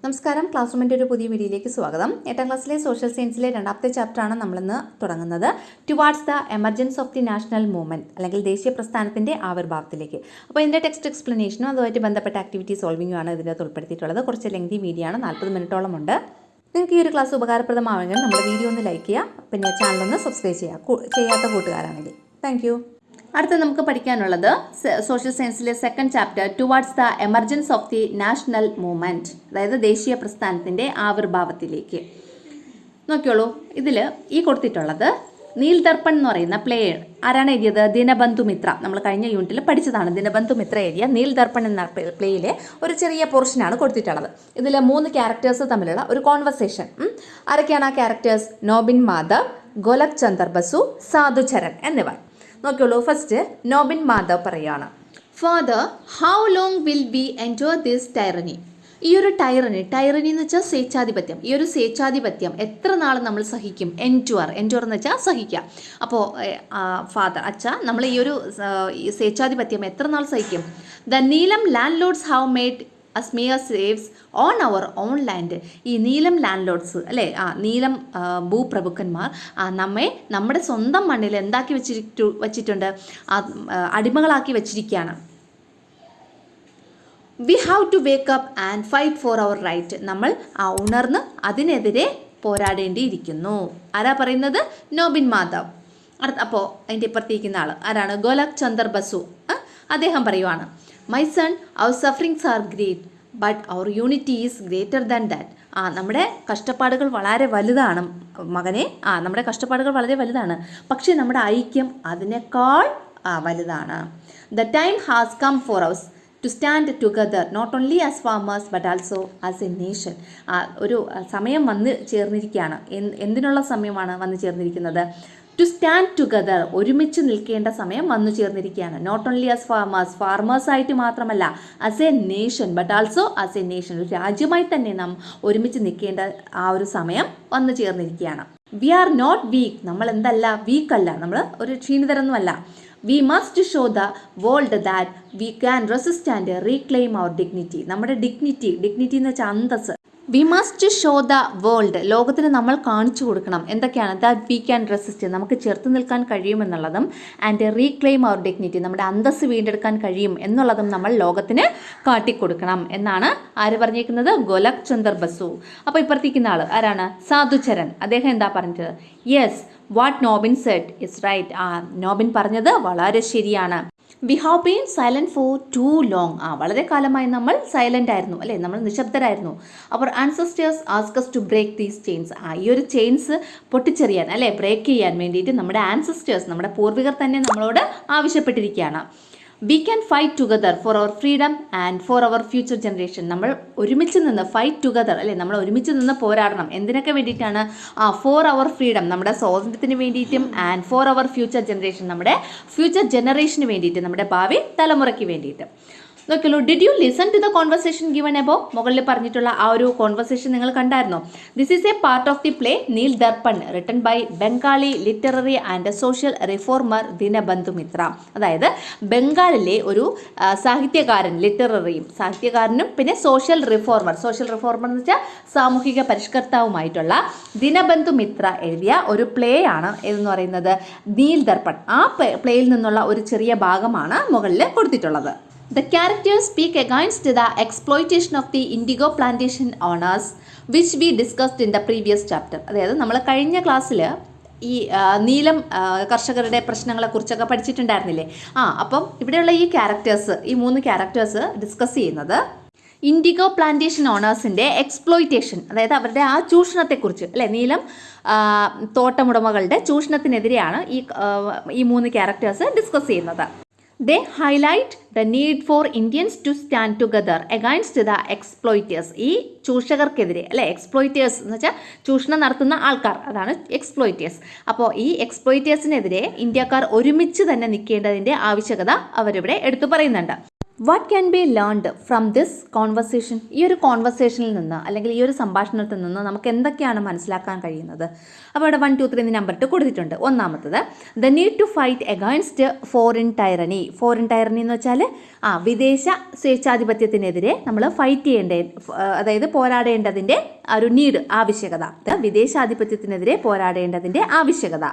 നമസ്കാരം, ക്ലാസ് റൂമിൻ്റെ ഒരു പുതിയ വീഡിയോയിലേക്ക് സ്വാഗതം. 8ാം ക്ലാസ്സിലെ സോഷ്യൽ സയൻസിലെ രണ്ടാമത്തെ ചാപ്റ്ററാണ് നമ്മളിന്ന് തുടങ്ങുന്നത്. Towards the emergence of the national movement, അല്ലെങ്കിൽ ദേശീയ പ്രസ്ഥാനത്തിൻ്റെ ആവിർഭാവത്തിലേക്ക്. അപ്പോൾ ഇതിൻ്റെ ടെക്സ്റ്റ് എക്സ്പ്ലനേഷനും അതുമായിട്ട് ബന്ധപ്പെട്ട ആക്ടിവിറ്റി സോൾവിങ്ങും ആണ് ഇതിനകത്ത് ഉൾപ്പെടുത്തിയിട്ടുള്ളത്. കുറച്ച് ലെങ്തി വീഡിയോ ആണ്, 40 മിനിറ്റോളം ഉണ്ട്. നിങ്ങൾക്ക് ഈ ഒരു ക്ലാസ് ഉപകാരപ്രദമാണെങ്കിൽ നമ്മുടെ വീഡിയോ ഒന്ന് ലൈക്ക് ചെയ്യുക, പിന്നെ ചാനലൊന്ന് സബ്സ്ക്രൈബ് ചെയ്യാത്ത കൂട്ടുകാരാണെങ്കിൽ. Thank you. അടുത്ത നമുക്ക് പഠിക്കാനുള്ളത് സോഷ്യൽ സയൻസിലെ second chapter towards the emergence of the national movement, അതായത് ദേശീയ പ്രസ്ഥാനത്തിൻ്റെ ആവിർഭാവത്തിലേക്ക്. നോക്കിയോളൂ, ഇതിൽ ഈ കൊടുത്തിട്ടുള്ളത് നീൽ ദർപ്പൺ എന്ന് പറയുന്ന പ്ലേ ആരാണ് എഴുതിയത്? ദിനബന്ധു മിത്ര. നമ്മൾ കഴിഞ്ഞ യൂണിറ്റിൽ പഠിച്ചതാണ്. ദിനബന്ധു മിത്ര എഴുതിയ നീൽ ദർപ്പൺ എന്ന പ്ലേയിലെ ഒരു ചെറിയ പോർഷനാണ് കൊടുത്തിട്ടുള്ളത്. ഇതിൽ 3 ക്യാരക്ടേഴ്സ് തമ്മിലുള്ള ഒരു കോൺവെർസേഷൻ. ആരൊക്കെയാണ് ആ ക്യാരക്ടേഴ്സ്? നോബിൻ മാധവ്, ഗോലക് ചന്ദർ ബസു, സാധുചരൺ എന്നിവർ. നോക്കിയോളൂ, ഫസ്റ്റ് നോബിൻ മാധവ് പറയുകയാണ്, father, how long will we enjoy this tyranny? ഈ ഒരു ടൈറനി എന്ന് വെച്ചാൽ സ്വേച്ഛാധിപത്യം. ഈ ഒരു സ്വേച്ഛാധിപത്യം എത്ര നാൾ നമ്മൾ സഹിക്കും? എൻജോർ എന്ന് വെച്ചാൽ സഹിക്കുക. അപ്പോൾ ഫാദർ, അച്ഛ, നമ്മൾ ഈ ഒരു സ്വേച്ഛാധിപത്യം എത്ര നാൾ സഹിക്കും? ദ നീലം ലാൻഡ് ലോഡ്സ് ഹാവ് മെയ്ഡ് അസ്മിയ സേവ്സ് ഓൺ അവർ ഓൺ ലാൻഡ്. ഈ നീലം ലാൻഡ് ലോഡ്സ് അല്ലേ, നീലം ഭൂപ്രഭുക്കന്മാർ നമ്മുടെ സ്വന്തം മണ്ണിൽ എന്താക്കി വച്ചിട്ടുണ്ട്? അടിമകളാക്കി വച്ചിരിക്കുകയാണ്. We have to wake up and fight for our right. നമ്മൾ ഉണർന്ന് അതിനെതിരെ പോരാടേണ്ടിയിരിക്കുന്നു. ആരാ പറയുന്നത്? നോബിൻ മാധവ്. അപ്പോൾ അതിൻ്റെ ഇപ്പുറത്തേക്കുന്ന ആൾ ആരാണ്? ഗോലക് ചന്ദർ ബസു. അദ്ദേഹം പറയുവാണ്, my son, our sufferings are great but our unity is greater than that. നമ്മുടെ കഷ്ടപ്പാടുകൾ വളരെ വലുതാണ് മകനെ, നമ്മുടെ കഷ്ടപ്പാടുകൾ വളരെ വലുതാണ്, പക്ഷേ നമ്മുടെ ഐക്യം അതിനേക്കാൾ വലുതാണ്. The time has come for us to stand together not only as farmers but also as a nation. ഒരു സമയം വന്ന് ചേർന്നിരിക്കുകയാണ്. എന്തിനുള്ള സമയമാണ് വന്നു ചേർന്നിരിക്കുന്നത്? ടു സ്റ്റാൻഡ് ടുഗദർ, ഒരുമിച്ച് നിൽക്കേണ്ട സമയം വന്നു ചേർന്നിരിക്കുകയാണ്. നോട്ട് ഓൺലി ആസ് ഫാർമേഴ്സായിട്ട് മാത്രമല്ല, as A nation but also as A nation, ഒരു രാജ്യമായി തന്നെ നാം ഒരുമിച്ച് നിൽക്കേണ്ട ആ ഒരു സമയം വന്നു ചേർന്നിരിക്കുകയാണ്. വി ആർ നോട്ട് വീക്ക്, നമ്മൾ എന്തല്ല, വീക്കല്ല, നമ്മൾ ഒരു ക്ഷീണിതരൊന്നുമല്ല. We must show the world that we can resist and reclaim our dignity. നമ്മുടെ ഡിഗ്നിറ്റി എന്ന് വെച്ചാൽ അന്തസ്. We must show the world, ലോകത്തിന് നമ്മൾ കാണിച്ചു കൊടുക്കണം എന്തൊക്കെയാണ്? ദാറ്റ് വി ക്യാൻ റെസിസ്റ്റ്, നമുക്ക് ചെറുത്ത് നിൽക്കാൻ കഴിയുമെന്നുള്ളതും, ആൻഡ് റീക്ലെയിം അവർ ഡിഗ്നിറ്റി, നമ്മുടെ അന്തസ് വീണ്ടെടുക്കാൻ കഴിയും എന്നുള്ളതും നമ്മൾ ലോകത്തിന് കാട്ടിക്കൊടുക്കണം എന്നാണ് ആര് പറഞ്ഞേക്കുന്നത്? ഗോലക് ചന്ദർ ബസു. അപ്പോൾ ഇപ്പുറത്തേക്കുന്ന ആൾ ആരാണ്? സാധുചരൺ. അദ്ദേഹം എന്താ പറഞ്ഞത്? Yes, what Nobin said is right. Nobin പറഞ്ഞത് വളരെ ശരിയാണ്. We have been silent for too long. വളരെ കാലമായി നമ്മൾ സൈലൻ്റ് ആയിരുന്നു അല്ലേ, നമ്മൾ നിശബ്ദരായിരുന്നു. Our ancestors ask us to break these chains. ഈ ഒരു ചെയിൻസ് പൊട്ടിച്ചെറിയാൻ അല്ലേ, ബ്രേക്ക് ചെയ്യാൻ വേണ്ടിയിട്ട് നമ്മുടെ ആൻസസ്റ്റേഴ്സ്, നമ്മുടെ പൂർവികർ തന്നെ നമ്മളോട് ആവശ്യപ്പെട്ടിരിക്കുകയാണ്. We can fight together for our freedom and for our future generation. നമ്മൾ ഒരുമിച്ച് നിന്ന് ഫൈറ്റ് ടുഗദർ അല്ലേ, നമ്മൾ ഒരുമിച്ച് നിന്ന് പോരാടണം. എന്തിനൊക്കെ വേണ്ടിയിട്ടാണ്? ഫോർ അവർ ഫ്രീഡം, നമ്മുടെ സ്വാതന്ത്ര്യത്തിന് വേണ്ടിയിട്ടും, and for our future generation, നമ്മുടെ ഫ്യൂച്ചർ ജനറേഷന് വേണ്ടിയിട്ട്, നമ്മുടെ ഭാവി തലമുറയ്ക്ക് വേണ്ടിയിട്ട്. നോക്കിയല്ലോ, did you listen to the conversation given above? മുകളിൽ പറഞ്ഞിട്ടുള്ള ആ ഒരു കോൺവെർസേഷൻ നിങ്ങൾ കണ്ടായിരുന്നോ? This is a part of the play Neel Darpan written by Bengali literary and social reformer Dinabandhu Mitra. അതായത് ബംഗാളിലെ ഒരു സാഹിത്യകാരൻ, സാഹിത്യകാരനും പിന്നെ സോഷ്യൽ റിഫോർമർ എന്ന് വെച്ചാൽ സാമൂഹിക പരിഷ്കർത്താവുമായിട്ടുള്ള ദിനബന്ധു മിത്ര എഴുതിയ ഒരു പ്ലേ ആണ് എന്ന് പറയുന്നത് നീൽ ദർപ്പൺ. ആ പ്ലേയിൽ നിന്നുള്ള ഒരു ചെറിയ ഭാഗമാണ് മുകളിൽ കൊടുത്തിട്ടുള്ളത്. The characters speak against the exploitation of the indigo plantation owners which we discussed in the previous chapter. അതായത് നമ്മൾ കഴിഞ്ഞ ക്ലാസ്സിൽ ഈ നീലം കർഷകരുടെ പ്രശ്നങ്ങളെക്കുറിച്ചൊക്കെ പഠിച്ചിട്ടുണ്ടായിരുന്നില്ലേ? അപ്പം ഇവിടെയുള്ള ഈ 3 ക്യാരക്ടേഴ്സ് ഡിസ്കസ് ചെയ്യുന്നത് ഇൻഡിഗോ പ്ലാന്റേഷൻ ഓണേഴ്സിൻ്റെ എക്സ്പ്ലോയിറ്റേഷൻ, അതായത് അവരുടെ ആ ചൂഷണത്തെക്കുറിച്ച് അല്ലേ, നീലം തോട്ടമുടമകളുടെ ചൂഷണത്തിനെതിരെയാണ് ഈ 3 ക്യാരക്ടേഴ്സ് ഡിസ്കസ് ചെയ്യുന്നത്. They highlight the need for Indians to stand together against the exploiters. ഈ ചൂഷകർക്കെതിരെ അല്ലെ, എക്സ്പ്ലോയിറ്റേഴ്സ് എന്ന് വെച്ചാൽ ചൂഷണം നടത്തുന്ന ആൾക്കാർ, അതാണ് എക്സ്പ്ലോയിറ്റേഴ്സ്. അപ്പോൾ ഈ എക്സ്പ്ലോയിറ്റേഴ്സിനെതിരെ ഇന്ത്യക്കാർ ഒരുമിച്ച് തന്നെ നിൽക്കേണ്ടതിൻ്റെ ആവശ്യകത അവരിവിടെ എടുത്തു പറയുന്നുണ്ട്. What can be learned from this conversation? ഈ ഒരു കോൺവെർസേഷനിൽ നിന്ന് അല്ലെങ്കിൽ ഈ ഒരു സംഭാഷണത്തിൽ നിന്ന് നമുക്ക് എന്തൊക്കെയാണ് മനസ്സിലാക്കാൻ കഴിയുന്നത്? അപ്പോൾ ഇവിടെ 1, 2, 3 നമ്പർ ഇട്ട് കൊടുത്തിട്ടുണ്ട്. ഒന്നാമത്തത്, the need to fight against foreign tyranny. Foreign tyranny എന്ന് വെച്ചാൽ വിദേശ സ്വേച്ഛാധിപത്യത്തിനെതിരെ നമ്മൾ ഫൈറ്റ് അതായത് പോരാടേണ്ടതിൻ്റെ ഒരു നീഡ്, ആവശ്യകത. വിദേശാധിപത്യത്തിനെതിരെ പോരാടേണ്ടതിൻ്റെ ആവശ്യകത.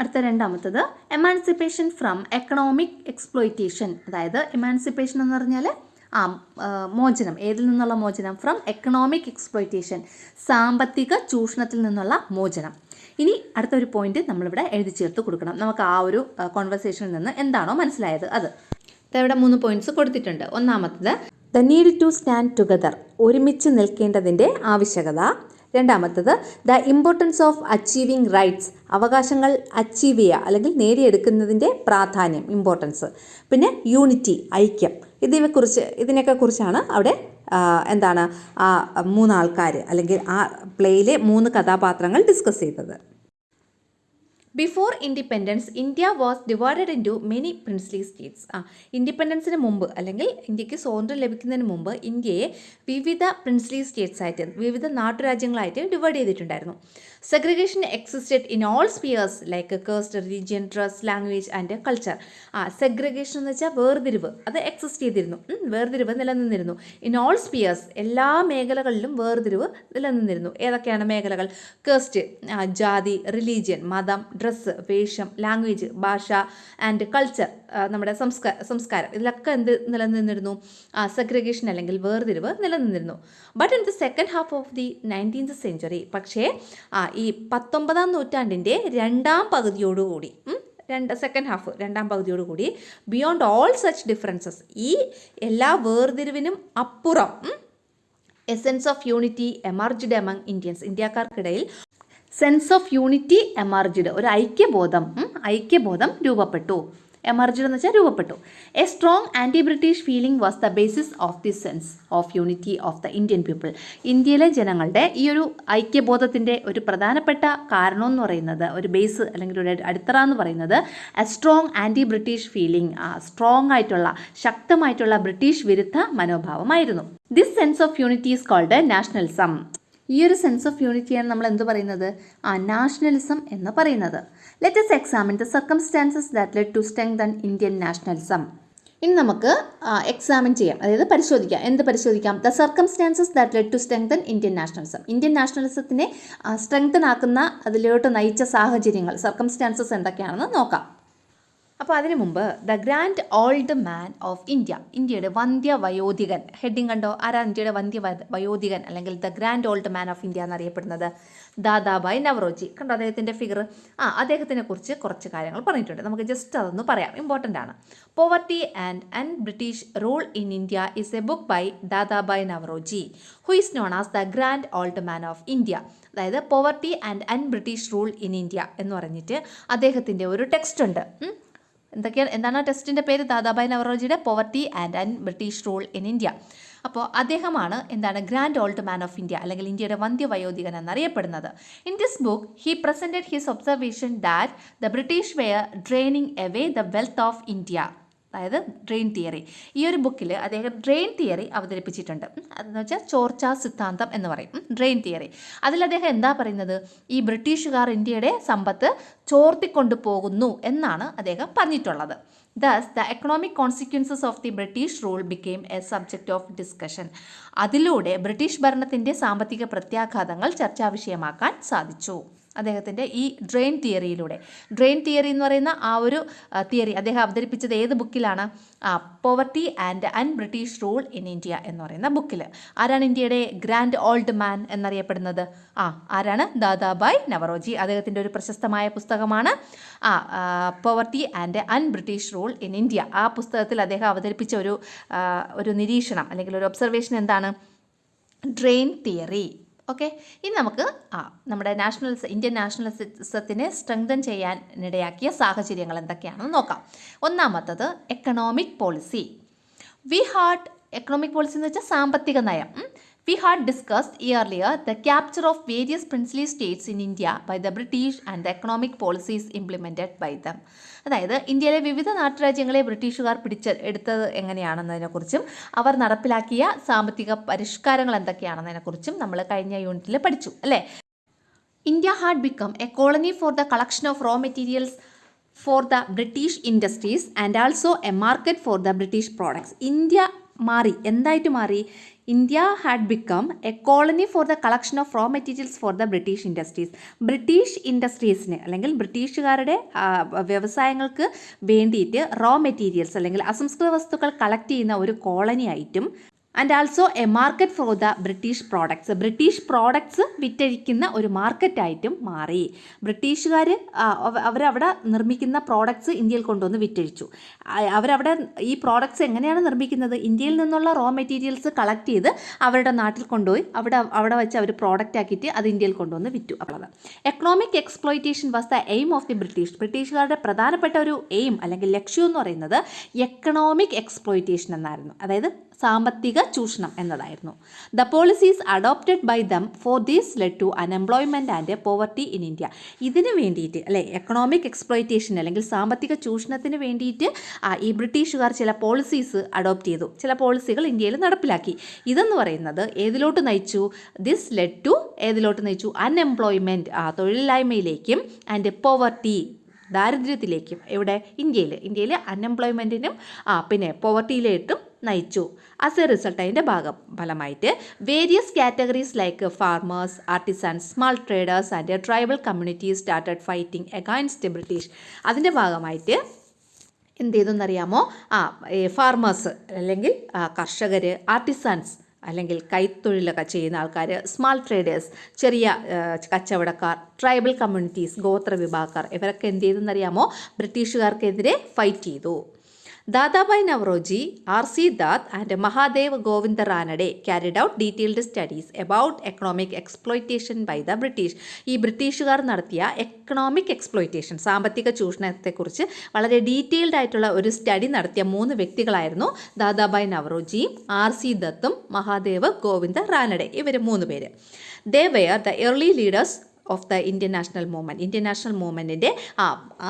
അടുത്ത രണ്ടാമത്തത്, എമാൻസിപ്പേഷൻ ഫ്രം എക്കണോമിക് എക്സ്പ്ലോയിറ്റേഷൻ. അതായത് എമാൻസിപ്പേഷൻ എന്ന് പറഞ്ഞാൽ മോചനം. ഏതിൽ നിന്നുള്ള മോചനം? ഫ്രം എക്കണോമിക് എക്സ്പ്ലോയിറ്റേഷൻ, സാമ്പത്തിക ചൂഷണത്തിൽ നിന്നുള്ള മോചനം. ഇനി അടുത്തൊരു പോയിന്റ് നമ്മളിവിടെ എഴുതി ചേർത്ത് കൊടുക്കണം. നമുക്ക് ആ ഒരു കോൺവെർസേഷനിൽ നിന്ന് എന്താണോ മനസ്സിലായത് അത്. ഇവിടെ 3 പോയിന്റ്സ് കൊടുത്തിട്ടുണ്ട്. ഒന്നാമത്തത്, the need to stand together, ഒരുമിച്ച് നിൽക്കേണ്ടതിൻ്റെ ആവശ്യകത. രണ്ടാമത്തത്, the importance of achieving rights, അവകാശങ്ങൾ അച്ചീവ് ചെയ്യുക അല്ലെങ്കിൽ നേടിയെടുക്കുന്നതിൻ്റെ പ്രാധാന്യം, ഇമ്പോർട്ടൻസ്. പിന്നെ യൂണിറ്റി, ഐക്യം. ഇതിനൊക്കെ കുറിച്ചാണ് അവിടെ എന്താണ് ആ 3 ആൾക്കാർ അല്ലെങ്കിൽ ആ പ്ലേയിലെ 3 കഥാപാത്രങ്ങൾ ഡിസ്കസ് ചെയ്തത്. Before independence India was divided into many princely states. ഇൻഡിപെൻഡൻസിന് മുമ്പ് അല്ലെങ്കിൽ ഇന്ത്യക്ക് സ്വാതന്ത്ര്യം ലഭിക്കുന്നതിന് മുമ്പ് ഇന്ത്യയെ വിവിധ പ്രിൻസ്ലി സ്റ്റേറ്റ്സ് ആയിട്ട്, വിവിധ നാട്ടുരാജ്യങ്ങളായിട്ട് ഡിവൈഡ് ചെയ്തിട്ടുണ്ടായിരുന്നു. Segregation existed in all spheres like caste, religion, dress, language and culture. Segregation എന്ന് വെച്ചാൽ വേർതിരിവ്, അത് എക്സിസ്റ്റ് ചെയ്തിരുന്നു. വേർതിരിവ് നിലനിന്നിരുന്നു. ഇൻ ഓൾ സ്പിയേഴ്സ്, എല്ലാ മേഖലകളിലും വേർതിരിവ് നിലനിന്നിരുന്നു. ഏതൊക്കെയാണ് മേഖലകൾ? കാസ്റ്റ്, ജാതി, റിലീജിയൻ, മതം, ഡ്രസ്സ്, വേഷം, ലാംഗ്വേജ്, ഭാഷ ആൻഡ് കൾച്ചർ, നമ്മുടെ സംസ്കാരം, ഇതിലൊക്കെ എന്ത് നിലനിന്നിരുന്നു? സെഗ്രിഗേഷൻ അല്ലെങ്കിൽ വേർതിരിവ് നിലനിന്നിരുന്നു. But in the second half of the 19th century, പക്ഷേ ഈ 19ാം നൂറ്റാണ്ടിൻ്റെ രണ്ടാം പകുതിയോടുകൂടി, രണ്ടാം പകുതിയോടുകൂടി, ബിയോണ്ട് ഓൾ സച്ച് ഡിഫറൻസസ്, ഈ എല്ലാ വേർതിരിവിനും അപ്പുറം a sense of unity emerged among Indians, ഇന്ത്യക്കാർക്കിടയിൽ സെൻസ് ഓഫ് യൂണിറ്റി എമർജ്ഡ്, ഒരു ഐക്യബോധം രൂപപ്പെട്ടു. എമർജ്ഡ് എന്ന് വെച്ചാൽ രൂപപ്പെട്ടു. A strong anti British feeling was the basis of the sense of unity of the Indian people. ഇന്ത്യയിലെ ജനങ്ങളുടെ ഈ ഒരു ഐക്യബോധത്തിൻ്റെ ഒരു പ്രധാനപ്പെട്ട കാരണം എന്ന് പറയുന്നത്, ഒരു ബേസ് അല്ലെങ്കിൽ ഒരു അടിത്തറ എന്ന് പറയുന്നത്, a strong anti British feeling, strong ആയിട്ടുള്ള, ശക്തമായിട്ടുള്ള ബ്രിട്ടീഷ് വിരുദ്ധ മനോഭാവമായിരുന്നു. This sense of unity is called nationalism. ഈ ഒരു സെൻസ് ഓഫ് യൂണിറ്റിയാണ് നമ്മൾ എന്ത് പറയുന്നത്? നാഷണലിസം എന്ന് പറയുന്നത്. Let us examine the circumstances that led to strengthen Indian nationalism. ഇനി നമുക്ക് എക്സാമിൻ ചെയ്യാം, അതായത് പരിശോധിക്കാം. എന്ത് പരിശോധിക്കാം? The circumstances that led to strengthen Indian nationalism. Indian നാഷണലിസത്തിനെ സ്ട്രെങ്തൻ ആക്കുന്ന, അതിലോട്ട് നയിച്ച സാഹചര്യങ്ങൾ, സർക്കംസ്റ്റാൻസസ് എന്തൊക്കെയാണെന്ന് നോക്കാം. അപ്പോൾ അതിനു മുമ്പ് the grand old man of India, ഇന്ത്യയുടെ വന്ധ്യ വയോധികൻ. ഹെഡിങ് കണ്ടോ? ആരാ ഇന്ത്യയുടെ വന്ധ്യ വയോധികൻ അല്ലെങ്കിൽ the grand old man of India എന്നറിയപ്പെടുന്നത്? ദാദാബായ് നവറോജി. കണ്ടോ അദ്ദേഹത്തിൻ്റെ ഫിഗർ? അദ്ദേഹത്തിനെ കുറിച്ച് കുറച്ച് കാര്യങ്ങൾ പറഞ്ഞിട്ടുണ്ട്. നമുക്ക് ജസ്റ്റ് അതൊന്ന് പറയാം, ഇമ്പോർട്ടൻ്റ് ആണ്. Poverty and British rule in India is a book by Dadabhai Naoroji, who is known as the grand old man of India. അതായത് poverty and British rule in India എന്ന് പറഞ്ഞിട്ട് അദ്ദേഹത്തിൻ്റെ ഒരു ടെക്സ്റ്റ് ഉണ്ട്. എന്താണ് ടെക്സ്റ്റിൻ്റെ പേര്? ദാദാബായ് നവറോജിയുടെ poverty and British rule in India. അപ്പോൾ അദ്ദേഹമാണ് grand old man of India അല്ലെങ്കിൽ ഇന്ത്യയുടെ വന്ധ്യവയോധികൻ എന്നറിയപ്പെടുന്നത്. In this book he presented his observation that the British were draining away the wealth of India, അതായത് ഡ്രെയിൻ തിയറി. ഈ ഒരു ബുക്കിൽ അദ്ദേഹം ഡ്രെയിൻ തിയറി അവതരിപ്പിച്ചിട്ടുണ്ട്. അതെന്ന് വെച്ചാൽ ചോർച്ചാ സിദ്ധാന്തം എന്ന് പറയും, ഡ്രെയിൻ തിയറി. അതിൽ അദ്ദേഹം എന്താ പറയുന്നത്? ഈ ബ്രിട്ടീഷുകാർ ഇന്ത്യയുടെ സമ്പത്ത് ചോർത്തിക്കൊണ്ടു പോകുന്നു എന്നാണ് അദ്ദേഹം പറഞ്ഞിട്ടുള്ളത്. Thus, the economic consequences of the British rule became a subject of discussion. അതിലൂടെ ബ്രിട്ടീഷ് ഭരണത്തിൻ്റെ സാമ്പത്തിക പ്രത്യാഘാതങ്ങൾ ചർച്ചാ വിഷയമാക്കാൻ സാധിച്ചു അദ്ദേഹത്തിൻ്റെ ഈ ഡ്രെയിൻ തിയറിയിലൂടെ. ഡ്രെയിൻ തിയറി എന്ന് പറയുന്ന ആ ഒരു തിയറി അദ്ദേഹം അവതരിപ്പിച്ചത് ഏത് ബുക്കിലാണ്? Poverty and British rule in India എന്ന് പറയുന്ന ബുക്കിൽ. ആരാണ് ഇന്ത്യയുടെ ഗ്രാൻഡ് ഓൾഡ് മാൻ എന്നറിയപ്പെടുന്നത്? ആരാണ്? ദാദാബായ് നവറോജി. അദ്ദേഹത്തിൻ്റെ ഒരു പ്രശസ്തമായ പുസ്തകമാണ് poverty and British rule in India. ആ പുസ്തകത്തിൽ അദ്ദേഹം അവതരിപ്പിച്ച ഒരു നിരീക്ഷണം അല്ലെങ്കിൽ ഒരു ഒബ്സർവേഷൻ എന്താണ്? Drain theory. ഓക്കെ, ഇനി നമുക്ക് നമ്മുടെ ഇന്ത്യൻ നാഷണലിസത്തിനെ സ്ട്രെങ്തൻ ചെയ്യാനിടയാക്കിയ സാഹചര്യങ്ങൾ എന്തൊക്കെയാണെന്ന് നോക്കാം. ഒന്നാമത്തത് എക്കണോമിക് പോളിസി. എക്കണോമിക് പോളിസി എന്ന് വെച്ചാൽ സാമ്പത്തിക നയം. We had discussed earlier the capture of various princely states in India by the British and the economic policies implemented by them. അതായത് ഇന്ത്യയിലെ വിവിധ നാട്ടുരാജ്യങ്ങളെ ബ്രിട്ടീഷുകാർ എടുത്തത് എങ്ങനെയാണെന്നതിനെക്കുറിച്ചും അവർ നടപ്പിലാക്കിയ സാമ്പത്തിക പരിഷ്കാരങ്ങൾ എന്തൊക്കെയാണെന്നതിനെക്കുറിച്ചും നമ്മൾ കഴിഞ്ഞ യൂണിറ്റിൽ പഠിച്ചു അല്ലേ. India had become a colony for the collection of raw materials for the British industries and also a market for the British products. India മാറി, എന്തായിട്ട് മാറി? India had become a colony for the collection of raw materials for the British industries. British ഇൻഡസ്ട്രീസിന് അല്ലെങ്കിൽ ബ്രിട്ടീഷുകാരുടെ വ്യവസായങ്ങൾക്ക് വേണ്ടിയിട്ട് raw materials അല്ലെങ്കിൽ അസംസ്കൃത വസ്തുക്കൾ കളക്ട് ചെയ്യുന്ന ഒരു കോളനി ആയിട്ടും and also a market for the British products, British products വിറ്റഴിക്കുന്ന ഒരു മാർക്കറ്റായിട്ടും മാറി. ബ്രിട്ടീഷുകാർ അവരവിടെ നിർമ്മിക്കുന്ന പ്രോഡക്ട്സ് ഇന്ത്യയിൽ കൊണ്ടുവന്ന് വിറ്റഴിച്ചു. അവരവിടെ ഈ പ്രോഡക്ട്സ് എങ്ങനെയാണ് നിർമ്മിക്കുന്നത്? ഇന്ത്യയിൽ നിന്നുള്ള റോ മെറ്റീരിയൽസ് കളക്ട് ചെയ്ത് അവരുടെ നാട്ടിൽ കൊണ്ടുപോയി അവിടെ വെച്ച് അവർ പ്രോഡക്റ്റ് ആക്കിയിട്ട് അത് ഇന്ത്യയിൽ കൊണ്ടുവന്ന് വിറ്റു. അപ്പോൾ economic exploitation was the aim of the British. ബ്രിട്ടീഷുകാരുടെ പ്രധാനപ്പെട്ട ഒരു എയിം അല്ലെങ്കിൽ ലക്ഷ്യം എന്ന് പറയുന്നത് എക്കണോമിക് എക്സ്പ്ലോയിറ്റേഷൻ എന്നായിരുന്നു, അതായത് സാമ്പത്തിക ചൂഷണം എന്നതായിരുന്നു. The policies adopted by them for these led to unemployment and poverty in India. ഇതിന് വേണ്ടിയിട്ട് അല്ലേ, എക്കണോമിക് എക്സ്പ്ലോയിറ്റേഷൻ അല്ലെങ്കിൽ സാമ്പത്തിക ചൂഷണത്തിന് വേണ്ടിയിട്ട് ഈ ബ്രിട്ടീഷുകാർ ചില പോളിസീസ് അഡോപ്റ്റ് ചെയ്തു, ചില പോളിസികൾ ഇന്ത്യയിൽ നടപ്പിലാക്കി. ഇതെന്ന് പറയുന്നത് ഏതിലോട്ട് നയിച്ചു? ദിസ് ലെഡ് ടു ഏതിലോട്ട് നയിച്ചു? അൺഎംപ്ലോയ്മെൻറ്റ്, തൊഴിലില്ലായ്മയിലേക്കും ആൻഡ് പോവർട്ടി, ദാരിദ്ര്യത്തിലേക്കും. ഇവിടെ ഇന്ത്യയിൽ അൺഎംപ്ലോയ്മെൻറ്റിനും പിന്നെ പോവർട്ടിയിലേട്ടും നയിച്ചു. ആസ് എ റിസൾട്ട് അതിൻ്റെ ഫലമായിട്ട് various categories like farmers, artisans, small traders and tribal communities started fighting against British. അതിൻ്റെ ഭാഗമായിട്ട് എന്ത് ചെയ്തെന്നറിയാമോ? ഫാർമേഴ്സ് അല്ലെങ്കിൽ കർഷകർ, ആർട്ടിസൻസ് അല്ലെങ്കിൽ കൈത്തൊഴിലൊക്കെ ചെയ്യുന്ന ആൾക്കാർ, സ്മാൾ ട്രേഡേഴ്സ് ചെറിയ കച്ചവടക്കാർ, ട്രൈബൽ കമ്മ്യൂണിറ്റീസ് ഗോത്ര വിഭാഗക്കാർ, ഇവരൊക്കെ എന്ത് ചെയ്തെന്നറിയാമോ? ബ്രിട്ടീഷുകാർക്കെതിരെ ഫൈറ്റ് ചെയ്തു. Dadabhai Naoroji, R.C. Dutt and Mahadev Govinda Ranade carried out detailed studies about economic exploitation by the British. ഈ ബ്രിട്ടീഷുകാർ നടത്തിയ എക്കണോമിക് എക്സ്പ്ലോയിറ്റേഷൻ, സാമ്പത്തിക ചൂഷണത്തെക്കുറിച്ച് വളരെ ഡീറ്റെയിൽഡ് ആയിട്ടുള്ള ഒരു സ്റ്റഡി നടത്തിയ 3 വ്യക്തികളായിരുന്നു ദാദാബായ് നവറോജിയും R.C. ദത്തും മഹാദേവ് ഗോവിന്ദ റാനഡെ. ഇവർ 3 പേര്. They were the early leaders of the Indian national movement. Indian national മൂവ്മെൻറ്റിൻ്റെ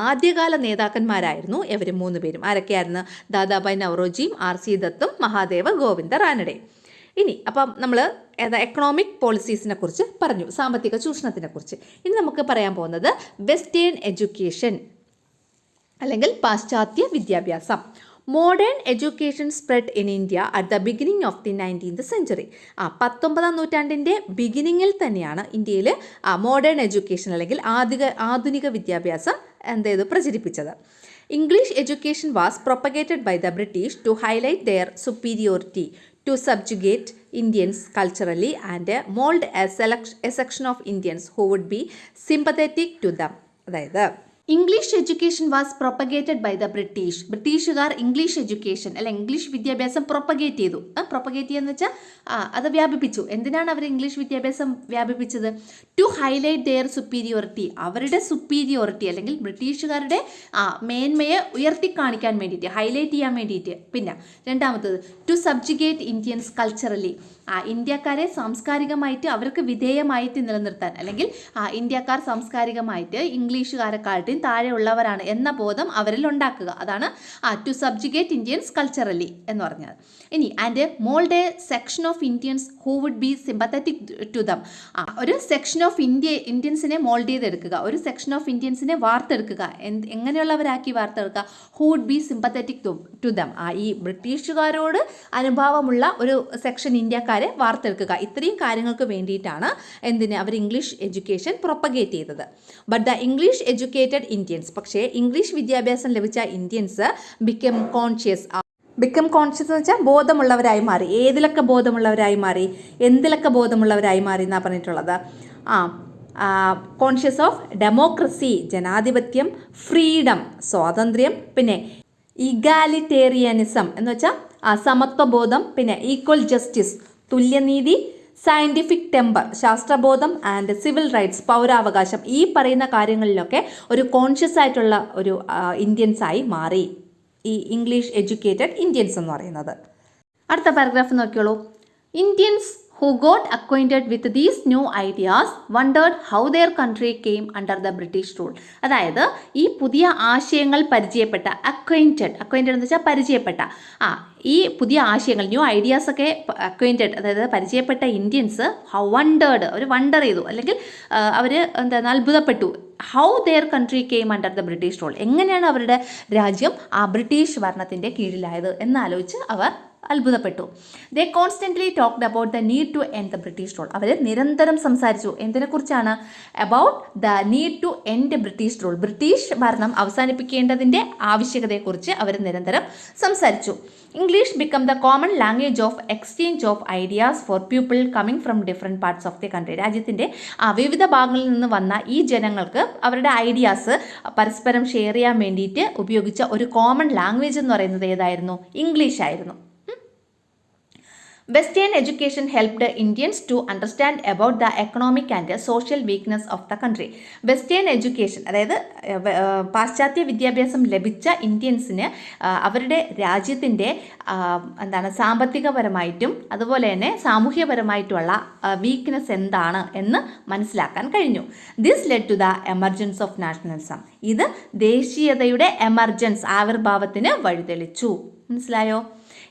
ആദ്യകാല നേതാക്കന്മാരായിരുന്നു ഇവർ 3 പേരും. ആരൊക്കെയായിരുന്നു? ദാദാബായ് നവറോജിയും R.C. ദത്തും മഹാദേവ ഗോവിന്ദ റാനഡെ. ഇനി അപ്പം നമ്മൾ എക്കണോമിക് പോളിസീസിനെ കുറിച്ച് പറഞ്ഞു, സാമ്പത്തിക ചൂഷണത്തിനെ കുറിച്ച്. ഇനി നമുക്ക് പറയാൻ പോകുന്നത് വെസ്റ്റേൺ എഡ്യൂക്കേഷൻ അല്ലെങ്കിൽ പാശ്ചാത്യ വിദ്യാഭ്യാസം. Modern education spread in India at the beginning of the 19th century. 19ാം നൂറ്റാണ്ടിൻ്റെ ബിഗിനിങ്ങിൽ തന്നെയാണ് ഇന്ത്യയിൽ മോഡേൺ എഡ്യൂക്കേഷൻ അല്ലെങ്കിൽ ആധുനിക വിദ്യാഭ്യാസം പ്രചരിപ്പിച്ചത്. English education was propagated by the British to highlight their superiority, to subjugate Indians culturally and mould a section of Indians who would be sympathetic to them. അതായത് English education was propagated by the British. ബ്രിട്ടീഷുകാർ English education അല്ലെ English വിദ്യാഭ്യാസം propagate ചെയ്തു. Propagate ചെയ്യുക എന്ന് വെച്ചാൽ അത് വ്യാപിപ്പിച്ചു. എന്തിനാണ് അവർ ഇംഗ്ലീഷ് വിദ്യാഭ്യാസം വ്യാപിപ്പിച്ചത്? ടു ഹൈലൈറ്റ് ദെയർ സുപ്പീരിയോറിറ്റി, അവരുടെ സുപ്പീരിയോറിറ്റി അല്ലെങ്കിൽ ബ്രിട്ടീഷുകാരുടെ മേന്മയെ ഉയർത്തി കാണിക്കാൻ വേണ്ടിയിട്ട്, ഹൈലൈറ്റ് ചെയ്യാൻ വേണ്ടിയിട്ട്. പിന്നെ രണ്ടാമത്തത് ടു സബ്ജുഗേറ്റ് ഇന്ത്യൻസ് കൾച്ചറലി, ഇന്ത്യക്കാരെ സാംസ്കാരികമായിട്ട് അവർക്ക് വിധേയമായിട്ട് നിലനിർത്താൻ, അല്ലെങ്കിൽ ഇന്ത്യക്കാർ സാംസ്കാരികമായിട്ട് ഇംഗ്ലീഷുകാരെക്കാട്ടും താഴെയുള്ളവരാണ് എന്ന ബോധം അവരിൽ ഉണ്ടാക്കുക. അതാണ് ടു സബ്ജുഗേറ്റ് ഇന്ത്യൻസ് കൾച്ചറലി എന്ന് പറഞ്ഞത്. ഇനി and mould a section of Indians who would be sympathetic to them. ഒരു സെക്ഷൻ ഓഫ് ഇന്ത്യൻസിനെ മോൾഡ് ചെയ്തെടുക്കുക, ഒരു സെക്ഷൻ ഓഫ് ഇന്ത്യൻസിനെ വാർത്തെടുക്കുക. എങ്ങനെയുള്ളവരാക്കി വാർത്തെടുക്കുക? Who would be sympathetic to them, ഈ ബ്രിട്ടീഷുകാരോട് അനുഭാവമുള്ള ഒരു സെക്ഷൻ ഇന്ത്യക്കാരെ വാർത്തെടുക്കുക. ഇത്രയും കാര്യങ്ങൾക്ക് വേണ്ടിയിട്ടാണ് അവർ ഇംഗ്ലീഷ് എഡ്യൂക്കേഷൻ പ്രൊപ്പഗേറ്റ് ചെയ്തത്. But the English educated Indians, പക്ഷേ ഇംഗ്ലീഷ് വിദ്യാഭ്യാസം ലഭിച്ച ഇന്ത്യൻസ് ബിക്കം കോൺഷ്യസ് എന്ന് വെച്ചാൽ ബോധമുള്ളവരായി മാറി. ഏതിലൊക്കെ ബോധമുള്ളവരായി മാറി? എന്തിലൊക്കെ ബോധമുള്ളവരായി മാറി എന്നാണ് പറഞ്ഞിട്ടുള്ളത്? കോൺഷ്യസ് ഓഫ് ഡെമോക്രസി, ജനാധിപത്യം, ഫ്രീഡം, സ്വാതന്ത്ര്യം, പിന്നെ ഇഗാലിറ്റേറിയനിസം എന്ന് വെച്ചാൽ സമത്വബോധം, പിന്നെ ഈക്വൽ ജസ്റ്റിസ്, തുല്യനീതി, സയൻറ്റിഫിക് ടെമ്പർ, ശാസ്ത്രബോധം, ആൻഡ് സിവിൽ റൈറ്റ്സ്, പൗരാവകാശം. ഈ പറയുന്ന കാര്യങ്ങളിലൊക്കെ ഒരു കോൺഷ്യസ് ആയിട്ടുള്ള ഒരു ഇന്ത്യൻസായി മാറി ഈ ഇംഗ്ലീഷ് എഡ്യൂക്കേറ്റഡ് ഇന്ത്യൻസ് എന്ന് പറയുന്നത്. അടുത്ത പാരഗ്രാഫ് നോക്കിയോളൂ. Indians who got acquainted with these new ideas wondered how their country came under the British rule. അതായത് ഈ പുതിയ ആശയങ്ങൾ പരിചയപ്പെട്ട അക്വൈൻറ്റഡ് എന്ന് വെച്ചാൽ പരിചയപ്പെട്ട ഈ പുതിയ ആശയങ്ങൾ ന്യൂ ഐഡിയാസ് ഒക്കെ അക്വൈൻറ്റഡ് അതായത് പരിചയപ്പെട്ട ഇന്ത്യൻസ് അവർ വണ്ടർ ചെയ്തു അല്ലെങ്കിൽ അവർ അത്ഭുതപ്പെട്ടു how their country came under the British rule, എങ്ങനെയാണ് അവരുടെ രാജ്യം ആ ബ്രിട്ടീഷ് ഭരണത്തിൻ്റെ കീഴിലായത് എന്നാലോചിച്ച് അവർ അത്ഭുതപ്പെട്ടു. They constantly talked about the need to end the British rule. അവർ നിരന്തരം സംസാരിച്ചു എന്തിനെക്കുറിച്ചാണ്? About the need to end British rule, British ഭരണം അവസാനിപ്പിക്കേണ്ടതിൻ്റെ ആവശ്യകതയെക്കുറിച്ച് അവർ നിരന്തരം സംസാരിച്ചു. English become the common language of exchange of ideas for people coming from different parts of the country. രാജ്യത്തിൻ്റെ വിവിധ ഭാഗങ്ങളിൽ നിന്ന് വന്ന ഈ ജനങ്ങൾക്ക് അവരുടെ ഐഡിയാസ് പരസ്പരം ഷെയർ ചെയ്യാൻ വേണ്ടിയിട്ട് ഉപയോഗിച്ച ഒരു കോമൺ ലാംഗ്വേജ് എന്ന് പറയുന്നത് ഏതായിരുന്നു? ഇംഗ്ലീഷ് ആയിരുന്നു. Western education helped Indians to understand about the economic and social weakness of the country. Western education അതായത് പാശ്ചാത്യ വിദ്യാഭ്യാസം ലഭിച്ച ഇന്ത്യൻസിന് അവരുടെ രാജ്യത്തിൻ്റെ സാമ്പത്തികപരമായിട്ടും അതുപോലെ തന്നെ സാമൂഹ്യപരമായിട്ടുള്ള വീക്ക്നെസ് എന്താണ് എന്ന് മനസ്സിലാക്കാൻ കഴിഞ്ഞു. This led to the emergence of nationalism. ഇത് ദേശീയതയുടെ എമർജൻസ് ആവിർഭാവത്തിന് വഴിതെളിച്ചു. മനസ്സിലായോ?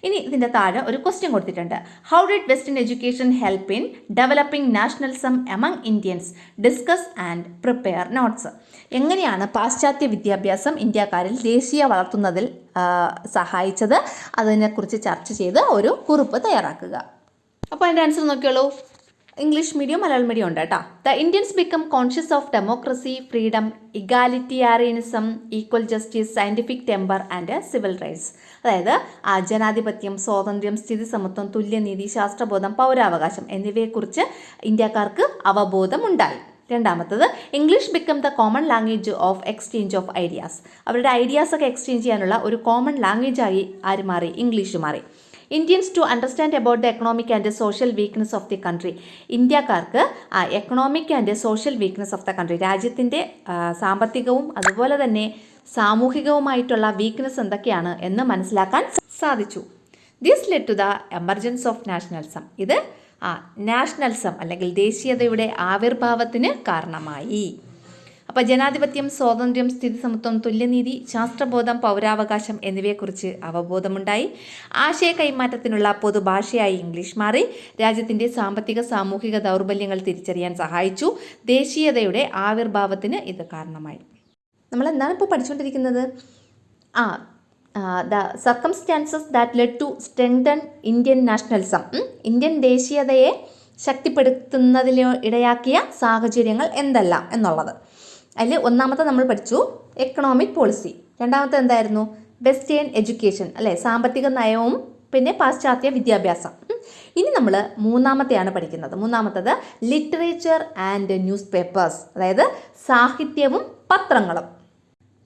ഇനി ഇതിൻ്റെ താഴെ ഒരു ക്വസ്റ്റ്യൻ കൊടുത്തിട്ടുണ്ട്. How did western education help in developing nationalism among Indians? Discuss and prepare notes. എങ്ങനെയാണ് പാശ്ചാത്യ വിദ്യാഭ്യാസം ഇന്ത്യക്കാരിൽ ദേശീയ വളർത്തുന്നതിൽ സഹായിച്ചത്? അതിനെക്കുറിച്ച് ചർച്ച ചെയ്ത് ഒരു കുറിപ്പ് തയ്യാറാക്കുക. അപ്പോൾ അതിൻ്റെ ആൻസർ നോക്കിയോളൂ. ഇംഗ്ലീഷ് മീഡിയം മലയാളം മീഡിയം ഉണ്ട് കേട്ടോ. The Indians become conscious of democracy, freedom, egalitarianism, equal justice, scientific temper and civil rights. അതായത് ജനാധിപത്യം, സ്വാതന്ത്ര്യം, സ്ഥിതി സമത്വം, തുല്യനീതി, ശാസ്ത്രബോധം, പൗരാവകാശം എന്നിവയെക്കുറിച്ച് ഇന്ത്യക്കാർക്ക് അവബോധമുണ്ടായി. രണ്ടാമത്തത് English become the common language of exchange of ideas. അവരുടെ ഐഡിയാസ് ഒക്കെ എക്സ്ചേഞ്ച് ചെയ്യാനുള്ള ഒരു കോമൺ ലാംഗ്വേജായി ആര് മാറി? ഇംഗ്ലീഷ് മാറി. Indians to understand about the economic and social weakness of the country. ഇന്ത്യക്കാർക്ക് economic and social weakness of the country, രാജ്യത്തിൻ്റെ സാമ്പത്തികവും അതുപോലെ തന്നെ സാമൂഹികവുമായിട്ടുള്ള വീക്ക്നെസ് എന്തൊക്കെയാണ് എന്ന് മനസ്സിലാക്കാൻ സാധിച്ചു. This led to the emergence of nationalism. ഇത് നാഷണലിസം അല്ലെങ്കിൽ ദേശീയതയുടെ ആവിർഭാവത്തിന് കാരണമായി. അപ്പോൾ ജനാധിപത്യം, സ്വാതന്ത്ര്യം, സ്ഥിതി സമത്വം, തുല്യനീതി, ശാസ്ത്രബോധം, പൗരാവകാശം എന്നിവയെക്കുറിച്ച് അവബോധമുണ്ടായി. ആശയ കൈമാറ്റത്തിനുള്ള പൊതുഭാഷയായി ഇംഗ്ലീഷ് മാറി. രാജ്യത്തിൻ്റെ സാമ്പത്തിക സാമൂഹിക ദൗർബല്യങ്ങൾ തിരിച്ചറിയാൻ സഹായിച്ചു. ദേശീയതയുടെ ആവിർഭാവത്തിന് ഇത് കാരണമായി. നമ്മൾ എന്താണ് ഇപ്പോൾ പഠിച്ചുകൊണ്ടിരിക്കുന്നത്? The circumstances that led to strengthen Indian nationalism. Indian ദേശീയതയെ ശക്തിപ്പെടുത്തുന്നതിൽ ഇടയാക്കിയ സാഹചര്യങ്ങൾ എന്തെല്ലാം എന്നുള്ളത്. അതിൽ ഒന്നാമത്തെ നമ്മൾ പഠിച്ചു എക്കണോമിക് പോളിസി. രണ്ടാമത്തെ എന്തായിരുന്നു? വെസ്റ്റേൺ എഡ്യൂക്കേഷൻ അല്ലേ, സാമ്പത്തിക നയവും പിന്നെ പാശ്ചാത്യ വിദ്യാഭ്യാസം. ഇനി നമ്മൾ മൂന്നാമത്തെയാണ് പഠിക്കുന്നത്. മൂന്നാമത്തത് ലിറ്ററേച്ചർ ആൻഡ് ന്യൂസ് പേപ്പേഴ്സ്, അതായത് സാഹിത്യവും പത്രങ്ങളും.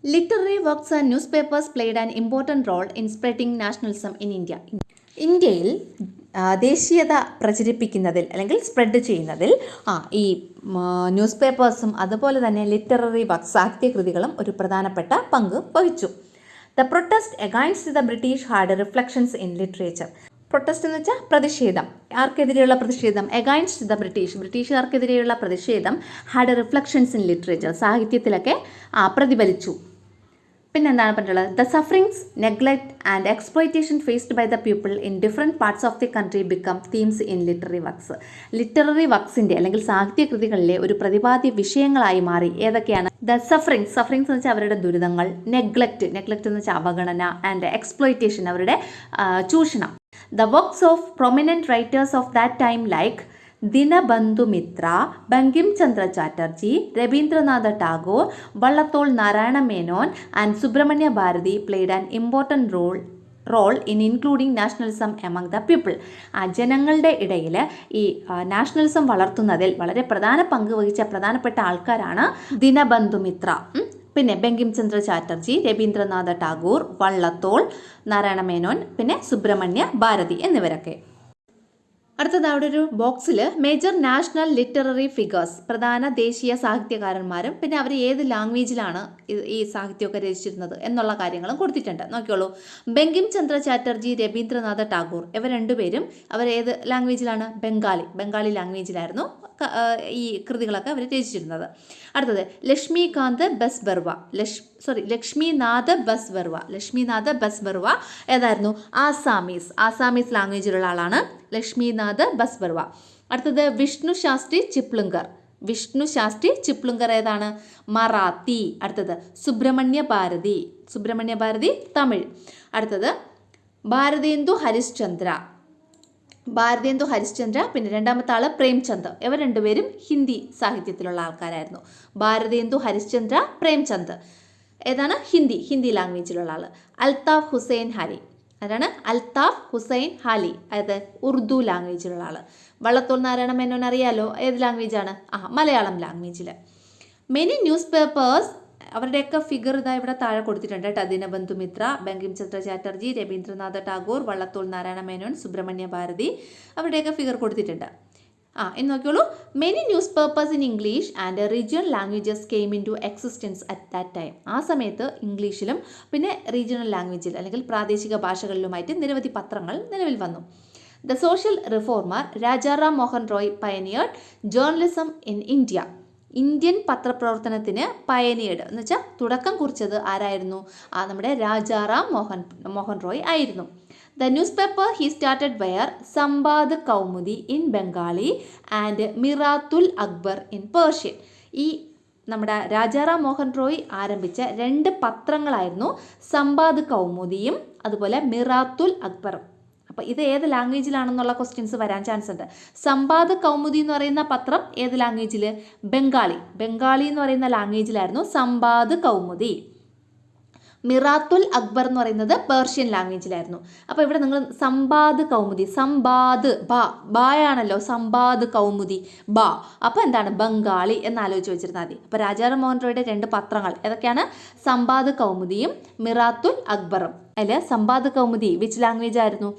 Literary works and newspapers played an important role in spreading nationalism in India. ഇന്ത്യയിൽ ദേശീയത പ്രചരിപ്പിക്കുന്നതിൽ അല്ലെങ്കിൽ സ്പ്രെഡ് ചെയ്യുന്നതിൽ ഈ ന്യൂസ് പേപ്പേഴ്സും അതുപോലെ തന്നെ ലിറ്റററി വർക്ക്സ് സാഹിത്യകൃതികളും ഒരു പ്രധാനപ്പെട്ട പങ്ക് വഹിച്ചു. The protest against the British had reflections in literature. Protest എന്ന് വെച്ചാൽ പ്രതിഷേധം. ആർക്കെതിരെയുള്ള പ്രതിഷേധം? അഗൈൻസ്റ്റ് ദ ബ്രിട്ടീഷ്, ബ്രിട്ടീഷുകാർക്കെതിരെയുള്ള പ്രതിഷേധം ഹാഡ് റിഫ്ലക്ഷൻസ് ഇൻ ലിറ്ററേച്ചർ, സാഹിത്യത്തിലൊക്കെ പ്രതിഫലിച്ചു. പിന്നെന്താണ് പറഞ്ഞിട്ടുള്ളത്? The sufferings, neglect and exploitation faced by the people in different parts of the country become themes in literary works. Literary വർക്ക്സിൻ്റെ അല്ലെങ്കിൽ സാഹിത്യകൃതികളിലെ ഒരു പ്രതിപാദ്യ വിഷയങ്ങളായി മാറി. ഏതൊക്കെയാണ്? ദ സഫറിങ്സ് എന്ന് വെച്ചാൽ അവരുടെ ദുരിതങ്ങൾ, നെഗ്ലക്റ്റ് എന്ന് വെച്ചാൽ അവഗണന, ആൻഡ് എക്സ്പ്ലോയിറ്റേഷൻ അവരുടെ ചൂഷണം. The works of prominent writers of that time like Dinabandhu Mitra, Bankim Chandra Chatterjee, Rabindranath Tagore, Vallathol Narayana Menon and Subramania Bharati played an important role in including nationalism among the people. ജനങ്ങളുടെ ഇടയിൽ ഈ നാഷണലിസം വളർത്തുന്നതിൽ വളരെ പ്രധാന പങ്ക് വഹിച്ച പ്രധാനപ്പെട്ട ആൾക്കാരാണ് ദിനബന്ധു മിത്ര, പിന്നെ ബങ്കിം ചന്ദ്ര ചാറ്റർജി, രവീന്ദ്രനാഥ ടാഗോർ, വള്ളത്തോൾ നാരായണ മേനോൻ, പിന്നെ സുബ്രഹ്മണ്യ ഭാരതി എന്നിവരൊക്കെ. അടുത്തത് അവിടെ ഒരു ബോക്സിൽ മേജർ നാഷണൽ ലിറ്റററി ഫിഗേഴ്സ്, പ്രധാന ദേശീയ സാഹിത്യകാരന്മാരും പിന്നെ അവർ ഏത് ലാംഗ്വേജിലാണ് ഈ സാഹിത്യമൊക്കെ രചിച്ചിരുന്നത് എന്നുള്ള കാര്യങ്ങളും കൊടുത്തിട്ടുണ്ട്. നോക്കിയോളൂ. ബങ്കിം ചന്ദ്ര ചാറ്റർജി, രവീന്ദ്രനാഥ ടാഗോർ ഇവർ രണ്ടുപേരും അവർ ഏത് ലാംഗ്വേജിലാണ്? ബംഗാളി ലാംഗ്വേജിലായിരുന്നു ഈ കൃതികളൊക്കെ അവർ രചിച്ചിരുന്നത്. അടുത്തത് ലക്ഷ്മിനാഥ് ബസ്ബർവ ഏതായിരുന്നു? ആസാമീസ് ലാംഗ്വേജിലുള്ള ആളാണ് ലക്ഷ്മിനാഥ് ബസ്ബർവ. അടുത്തത് വിഷ്ണു ശാസ്ത്രി ചിപ്ലുങ്കർ ഏതാണ്? മറാത്തി. അടുത്തത് സുബ്രഹ്മണ്യ ഭാരതി തമിഴ്. അടുത്തത് ഭാരതേന്ദു ഹരിശ്ചന്ദ്ര പിന്നെ രണ്ടാമത്തെ ആള് പ്രേംചന്ദ്. ഇവർ രണ്ടുപേരും ഹിന്ദി സാഹിത്യത്തിലുള്ള ആൾക്കാരായിരുന്നു. ഭാരതേന്ദു ഹരിശ്ചന്ദ്ര, പ്രേംചന്ദ് ഏതാണ്? ഹിന്ദി ലാംഗ്വേജിലുള്ള ആള്. അൽതാഫ് ഹുസൈൻ ഹാലി അതായത് ഉറുദു ലാംഗ്വേജിലുള്ള ആള്. വള്ളത്തോൾ നാരായണ മേനോൻ അറിയാലോ, ഏത് ലാംഗ്വേജാണ്? മലയാളം ലാംഗ്വേജിൽ. മെനി ന്യൂസ് പേപ്പേഴ്സ് അവരുടെയൊക്കെ ഫിഗർ ഇതാ ഇവിടെ താഴെ കൊടുത്തിട്ടുണ്ട് കേട്ടോ. ദിനബന്ധു മിത്ര, ബങ്കിം ചന്ദ്ര ചാറ്റർജി, രവീന്ദ്രനാഥ ടാഗോർ, വള്ളത്തോൾ നാരായണ മേനോൻ, സുബ്രഹ്മണ്യ ഭാരതി അവരുടെയൊക്കെ ഫിഗർ കൊടുത്തിട്ടുണ്ട്. എന്ന് നോക്കിയോളൂ. Many newspapers in English and regional languages came into existence at that time. ആ സമയത്ത് ഇംഗ്ലീഷിലും പിന്നെ റീജിയണൽ ലാംഗ്വേജിൽ അല്ലെങ്കിൽ പ്രാദേശിക ഭാഷകളിലുമായിട്ട് നിരവധി പത്രങ്ങൾ നിലവിൽ വന്നു. The social reformer Rajaram Mohan Roy pioneered journalism in India. Indian പത്രപ്രവർത്തനത്തിന് പയനിയർഡ് എന്ന് വെച്ചാൽ തുടക്കം കുറിച്ചത് ആരായിരുന്നു? നമ്മുടെ രാജാറാം മോഹൻ റോയ് ആയിരുന്നു. The newspaper he started were Sambad Kaumudi in Bengali and Miratul Akbar in Persian. ഈ നമ്മുടെ രാജാറാം മോഹൻ റോയ് ആരംഭിച്ച 2 പത്രങ്ങളായിരുന്നു സമ്പാദ് കൗമുദിയും അതുപോലെ മിറാത്തുൽ അക്ബറും. അപ്പോൾ ഇത് ഏത് ലാംഗ്വേജിലാണെന്നുള്ള ക്വസ്റ്റ്യൻസ് വരാൻ ചാൻസ് ഉണ്ട്. സമ്പാദ് കൗമുദി എന്ന് പറയുന്ന പത്രം ഏത് ലാംഗ്വേജിൽ? ബംഗാളി എന്ന് പറയുന്ന ലാംഗ്വേജിലായിരുന്നു സമ്പാദ് കൗമുദി. മിറാത്തുൽ അക്ബർ എന്ന് പറയുന്നത് പേർഷ്യൻ ലാംഗ്വേജിലായിരുന്നു. അപ്പോൾ ഇവിടെ നിങ്ങൾ സമ്പാദ് കൗമുദി, ബായാണല്ലോ സമ്പാദ് കൗമുദി ബാ, അപ്പോൾ എന്താണ്? ബംഗാളി എന്നാലോചിച്ച് വെച്ചിരുന്നാൽ മതി. അപ്പോൾ രാജാറാം മോഹൻ റോയുടെ 2 പത്രങ്ങൾ ഏതൊക്കെയാണ്? സമ്പാദ് കൗമുദിയും മിറാത്തുൽ അക്ബറും. അതിൽ സമ്പാദ് കൗമുദി വിച്ച് ലാംഗ്വേജ് ആയിരുന്നു?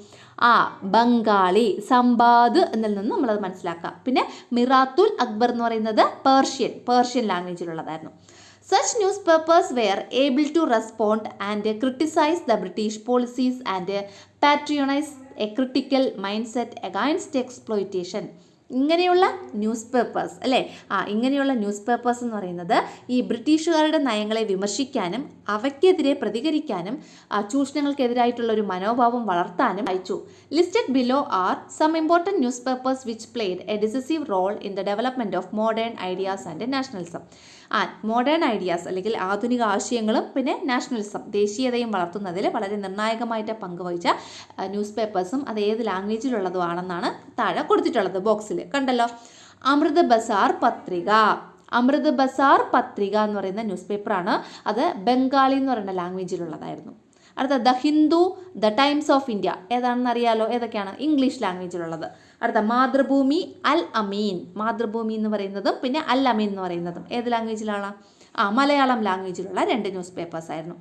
ബംഗാളി. സമ്പാദ് എന്നിൽ നിന്ന് നമ്മളത് മനസ്സിലാക്കാം. പിന്നെ മിറാത്തുൽ അക്ബർ എന്ന് പറയുന്നത് Persian ലാംഗ്വേജിലുള്ളതായിരുന്നു. Such newspapers were able to respond and criticize the British policies and patronize a critical mindset against exploitation. ഇങ്ങനെയുള്ള ന്യൂസ് പേപ്പേഴ്സ് അല്ലേ, ഇങ്ങനെയുള്ള ന്യൂസ് പേപ്പേഴ്സ് എന്ന് പറയുന്നത് ഈ ബ്രിട്ടീഷുകാരുടെ നയങ്ങളെ വിമർശിക്കാനും അവയ്ക്കെതിരെ പ്രതികരിക്കാനും ചൂഷണങ്ങൾക്കെതിരായിട്ടുള്ള ഒരു മനോഭാവം വളർത്താനും അയച്ചു. Listed below are some important newspapers which played a decisive role in the development of modern ideas and nationalism. Modern ideas അല്ലെങ്കിൽ ആധുനിക ആശയങ്ങളും പിന്നെ നാഷണലിസം ദേശീയതയും വളർത്തുന്നതിൽ വളരെ നിർണായകമായിട്ട് പങ്കുവഹിച്ച ന്യൂസ് പേപ്പേഴ്സും അത് ഏത് ലാംഗ്വേജിലുള്ളതുമാണെന്നാണ് താഴെ കൊടുത്തിട്ടുള്ളത് ബോക്സിൽ കണ്ടല്ലോ. അമൃത് ബസാർ പത്രിക എന്ന് പറയുന്ന ന്യൂസ് പേപ്പറാണ്. അത് ബംഗാളി എന്ന് പറയുന്ന ലാംഗ്വേജിലുള്ളതായിരുന്നു. അടുത്ത the Hindu, the times of India ഏതാണെന്ന് അറിയാലോ, ഏതൊക്കെയാണ്? ഇംഗ്ലീഷ് ലാംഗ്വേജിലുള്ളത്. അടുത്ത മാതൃഭൂമി, അൽ അമീൻ. മാതൃഭൂമി എന്ന് പറയുന്നതും പിന്നെ അൽ അമീൻ എന്ന് പറയുന്നതും ഏത് ലാംഗ്വേജിലാണ്? മലയാളം ലാംഗ്വേജിലുള്ള 2 ന്യൂസ് പേപ്പേഴ്സ് ആയിരുന്നു.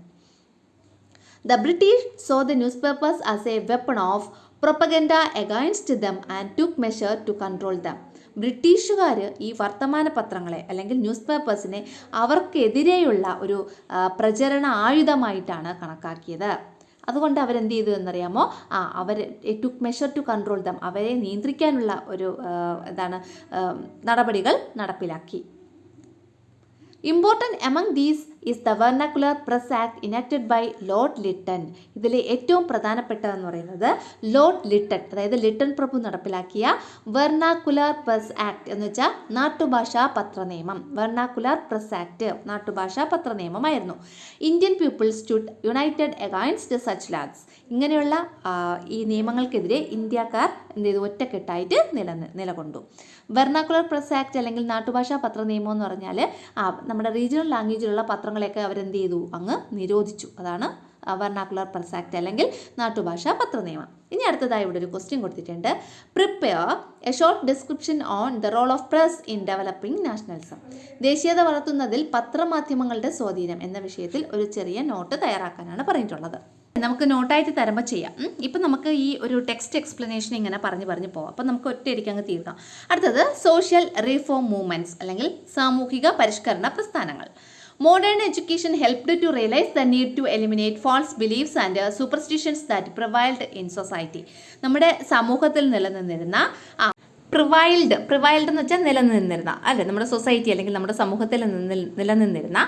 The British saw the newspapers as a weapon of propaganda against them and took measure to control them. ബ്രിട്ടീഷുകാർ ഈ വർത്തമാന പത്രങ്ങളെ അല്ലെങ്കിൽ ന്യൂസ് പേപ്പേഴ്സിനെ അവർക്കെതിരെയുള്ള ഒരു പ്രചരണ ആയുധമായിട്ടാണ് കണക്കാക്കിയത്. അതുകൊണ്ട് അവരെന്ത് ചെയ്തു എന്നറിയാമോ? അവർ took measure to control them, അവരെ നിയന്ത്രിക്കാനുള്ള ഒരു നടപടികൾ നടപ്പിലാക്കി. Important among these is the Vernacular Press Act enacted by Lord Lytton. ഇതിൽ ഏറ്റവും പ്രധാനപ്പെട്ടതെന്ന് പറയുന്നത് ലോർഡ് ലിട്ടൺ, അതായത് ലിട്ടൺ പ്രഭു നടപ്പിലാക്കിയ വെർനാക്കുലർ പ്രസ് ആക്ട് എന്ന് വെച്ചാൽ നാട്ടുഭാഷാ പത്രനിയമം. വെർനാക്കുലർ പ്രസ് ആക്ട് നാട്ടുഭാഷാ പത്രനിയമമായിരുന്നു. Indian people stood united against such laws. ഇങ്ങനെയുള്ള ഈ നിയമങ്ങൾക്കെതിരെ ഇന്ത്യക്കാർ എന്ത് ചെയ്തു? ഒറ്റക്കെട്ടായിട്ട് നിലകൊണ്ടു. വെർനാക്കുലർ പ്രസ് ആക്ട് അല്ലെങ്കിൽ നാട്ടുഭാഷാ പത്രനിയമം എന്ന് പറഞ്ഞാൽ നമ്മുടെ റീജിയണൽ ലാംഗ്വേജിലുള്ള പത്രങ്ങളെയൊക്കെ അവരെന്ത് ചെയ്തു? അങ്ങ് നിരോധിച്ചു. അതാണ് വെർനാക്കുലർ പ്രസ് ആക്ട് അല്ലെങ്കിൽ നാട്ടുഭാഷാ പത്രനിയമം. ഇനി അടുത്തതായി ഇവിടെ ഒരു ക്വസ്റ്റ്യൻ കൊടുത്തിട്ടുണ്ട്. Prepare a short description on the role of press in developing nationalism. ദേശീയത വളർത്തുന്നതിൽ പത്രമാധ്യമങ്ങളുടെ സ്വാധീനം എന്ന വിഷയത്തിൽ ഒരു ചെറിയ നോട്ട് തയ്യാറാക്കാനാണ് പറഞ്ഞിട്ടുള്ളത്. നമുക്ക് നോട്ടായിട്ട് തരുമ്പോൾ ചെയ്യാം. ഇപ്പം നമുക്ക് ഈ ഒരു ടെക്സ്റ്റ് എക്സ്പ്ലനേഷൻ ഇങ്ങനെ പറഞ്ഞു പോവാം. അപ്പം നമുക്ക് ഒറ്റയടിക്ക് അങ്ങ് തീർക്കാം. അടുത്തത് സോഷ്യൽ റീഫോം മൂവ്മെൻറ്റ്സ് അല്ലെങ്കിൽ സാമൂഹിക പരിഷ്കരണ പ്രസ്ഥാനങ്ങൾ. Modern education helped to realize the need to eliminate false beliefs and superstitions that prevailed in society. നമ്മുടെ സമൂഹത്തിൽ നിലനിന്നിരുന്ന പ്രിവൈൽഡ് എന്ന് വെച്ചാൽ നിലനിന്നിരുന്ന അല്ലെ, നമ്മുടെ സൊസൈറ്റി അല്ലെങ്കിൽ നമ്മുടെ സമൂഹത്തിൽ നിലനിന്നിരുന്ന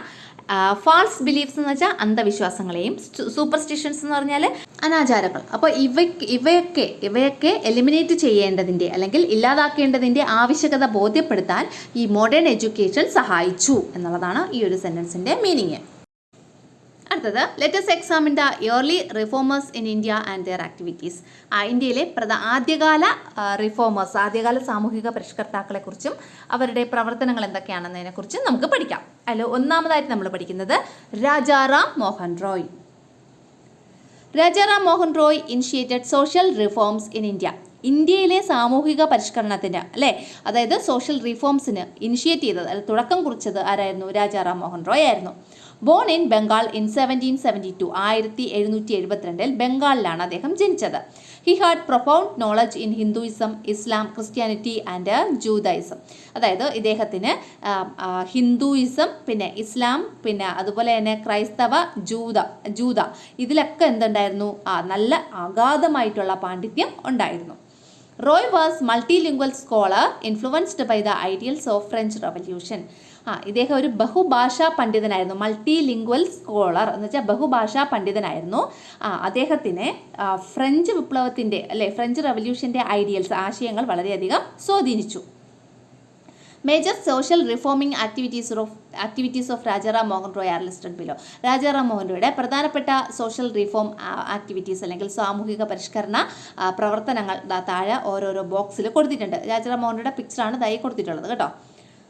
ഫാൾസ് ബിലീഫ്സ് എന്ന് വെച്ചാൽ അന്ധവിശ്വാസങ്ങളെയും, സൂപ്പർസ്റ്റിഷൻസ് എന്ന് പറഞ്ഞാൽ അനാചാരങ്ങൾ. അപ്പോൾ ഇവയൊക്കെ എലിമിനേറ്റ് ചെയ്യേണ്ടതിൻ്റെ അല്ലെങ്കിൽ ഇല്ലാതാക്കേണ്ടതിൻ്റെ ആവശ്യകത ബോധ്യപ്പെടുത്താൻ ഈ മോഡേൺ എഡ്യൂക്കേഷൻ സഹായിച്ചു എന്നുള്ളതാണ് ഈ ഒരു സെൻറ്റൻസിൻ്റെ മീനിങ്. അടുത്തത് let us examine the early reformers in India and their activities. ഇന്ത്യയിലെ ആദ്യകാല റിഫോമേഴ്സ്, ആദ്യകാല സാമൂഹിക പരിഷ്കർത്താക്കളെക്കുറിച്ചും അവരുടെ പ്രവർത്തനങ്ങൾ എന്തൊക്കെയാണെന്നതിനെക്കുറിച്ചും നമുക്ക് പഠിക്കാം. അതിൽ ഒന്നാമതായിട്ട് നമ്മൾ പഠിക്കുന്നത് Rajaram Mohan Roy. Rajaram Mohan Roy initiated social reforms in India. ഇന്ത്യയിലെ സാമൂഹിക പരിഷ്കരണത്തിന് അതായത് സോഷ്യൽ റിഫോംസിന് ഇനിഷ്യേറ്റ് ചെയ്തത്, തുടക്കം കുറിച്ചത് ആരായിരുന്നു? രാജാറാം മോഹൻ റോയ് ആയിരുന്നു. ബോൺ ഇൻ ബംഗാൾ ഇൻ 1772, 1772 ബംഗാളിലാണ് അദ്ദേഹം ജനിച്ചത്. He had profound knowledge in Hinduism, Islam, Christianity and Judaism. അതായത് ഇദ്ദേഹത്തിന് ഹിന്ദുയിസം, പിന്നെ ഇസ്ലാം, പിന്നെ അതുപോലെ തന്നെ ക്രൈസ്തവ, ജൂത ഇതിലൊക്കെ എന്തുണ്ടായിരുന്നു? നല്ല അഗാധമായിട്ടുള്ള പാണ്ഡിത്യം ഉണ്ടായിരുന്നു. Roy was multilingual scholar influenced by the ideals of French revolution. ഇദ്ദേഹം ഒരു ബഹുഭാഷാ പണ്ഡിതനായിരുന്നു. മൾട്ടിലിംഗ്വൽ സ്കോളർ എന്ന് വെച്ചാൽ ബഹുഭാഷാ പണ്ഡിതനായിരുന്നു. അദ്ദേഹത്തിന് ഫ്രഞ്ച് വിപ്ലവത്തിൻ്റെ ഫ്രഞ്ച് റവല്യൂഷൻ്റെ ഐഡിയൽസ്, ആശയങ്ങൾ വളരെയധികം സ്വാധീനിച്ചു. Major social reforming activities of Rajaram Mohan Roy are listed below. Rajaram Mohan റോയുടെ പ്രധാനപ്പെട്ട സോഷ്യൽ റിഫോം ആക്ടിവിറ്റീസ് അല്ലെങ്കിൽ സാമൂഹിക പരിഷ്കരണ പ്രവർത്തനങ്ങൾ താഴെ ഓരോരോ ബോക്സിൽ കൊടുത്തിട്ടുണ്ട്. രാജാറാം മോഹൻ റോയുടെ പിക്ചറാണ് തായി കൊടുത്തിട്ടുള്ളത് കേട്ടോ,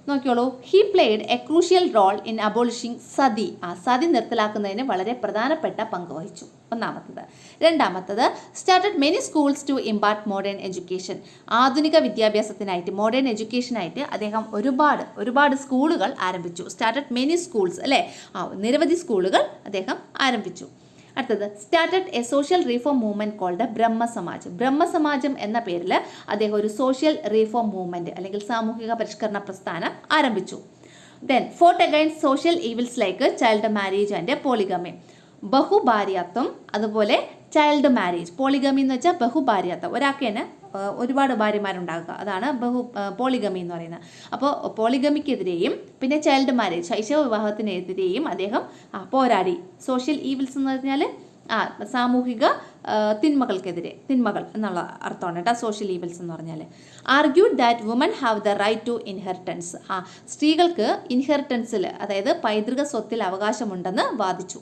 നോക്കിയോളൂ. He played a crucial role in abolishing sati. Sati നിർത്തലാക്കുന്നതിന് വളരെ പ്രധാനപ്പെട്ട പങ്ക് വഹിച്ചു, ഒന്നാമത്തത്. രണ്ടാമത്തത് started many schools to impart modern education. ആധുനിക വിദ്യാഭ്യാസത്തിനായിട്ട്, മോഡേൺ എഡ്യൂക്കേഷനായിട്ട് അദ്ദേഹം ഒരുപാട് സ്കൂളുകൾ ആരംഭിച്ചു. സ്റ്റാർട്ടഡ് മെനി സ്കൂൾസ് നിരവധി സ്കൂളുകൾ അദ്ദേഹം ആരംഭിച്ചു. അടുത്തത് started a social reform movement called Brahmo Samaj. ബ്രഹ്മസമാജം എന്ന പേരിൽ അദ്ദേഹം ഒരു സോഷ്യൽ റീഫോം മൂവ്മെൻറ്റ് അല്ലെങ്കിൽ സാമൂഹിക പരിഷ്കരണ പ്രസ്ഥാനം ആരംഭിച്ചു. Then fought against social evils like child marriage and polygamy. ബഹുഭാര്യാത്വം, അതുപോലെ ചൈൽഡ് മാരേജ്. പോളിഗമി എന്ന് വെച്ചാൽ ബഹുഭാര്യാത്വം, ഒരാൾക്ക് തന്നെ ഒരുപാട് ഭാര്യമാരുണ്ടാകുക, അതാണ് പോളിഗമി എന്ന് പറയുന്നത്. അപ്പോൾ പോളിഗമിക്കെതിരെയും പിന്നെ ചൈൽഡ് മാരേജ്, ശൈശവ വിവാഹത്തിനെതിരെയും അദ്ദേഹം പോരാടി. സോഷ്യൽ ഈവിൽസ് എന്ന് പറഞ്ഞാൽ സാമൂഹിക തിന്മകൾ എന്നുള്ള അർത്ഥമാണ് കേട്ടോ സോഷ്യൽ ഈവിൽസ് എന്ന് പറഞ്ഞാൽ. Argued that woman have the right to inheritance. സ്ത്രീകൾക്ക് ഇൻഹെറിറ്റൻസിൽ അതായത് പൈതൃക സ്വത്തിൽ അവകാശമുണ്ടെന്ന് വാദിച്ചു.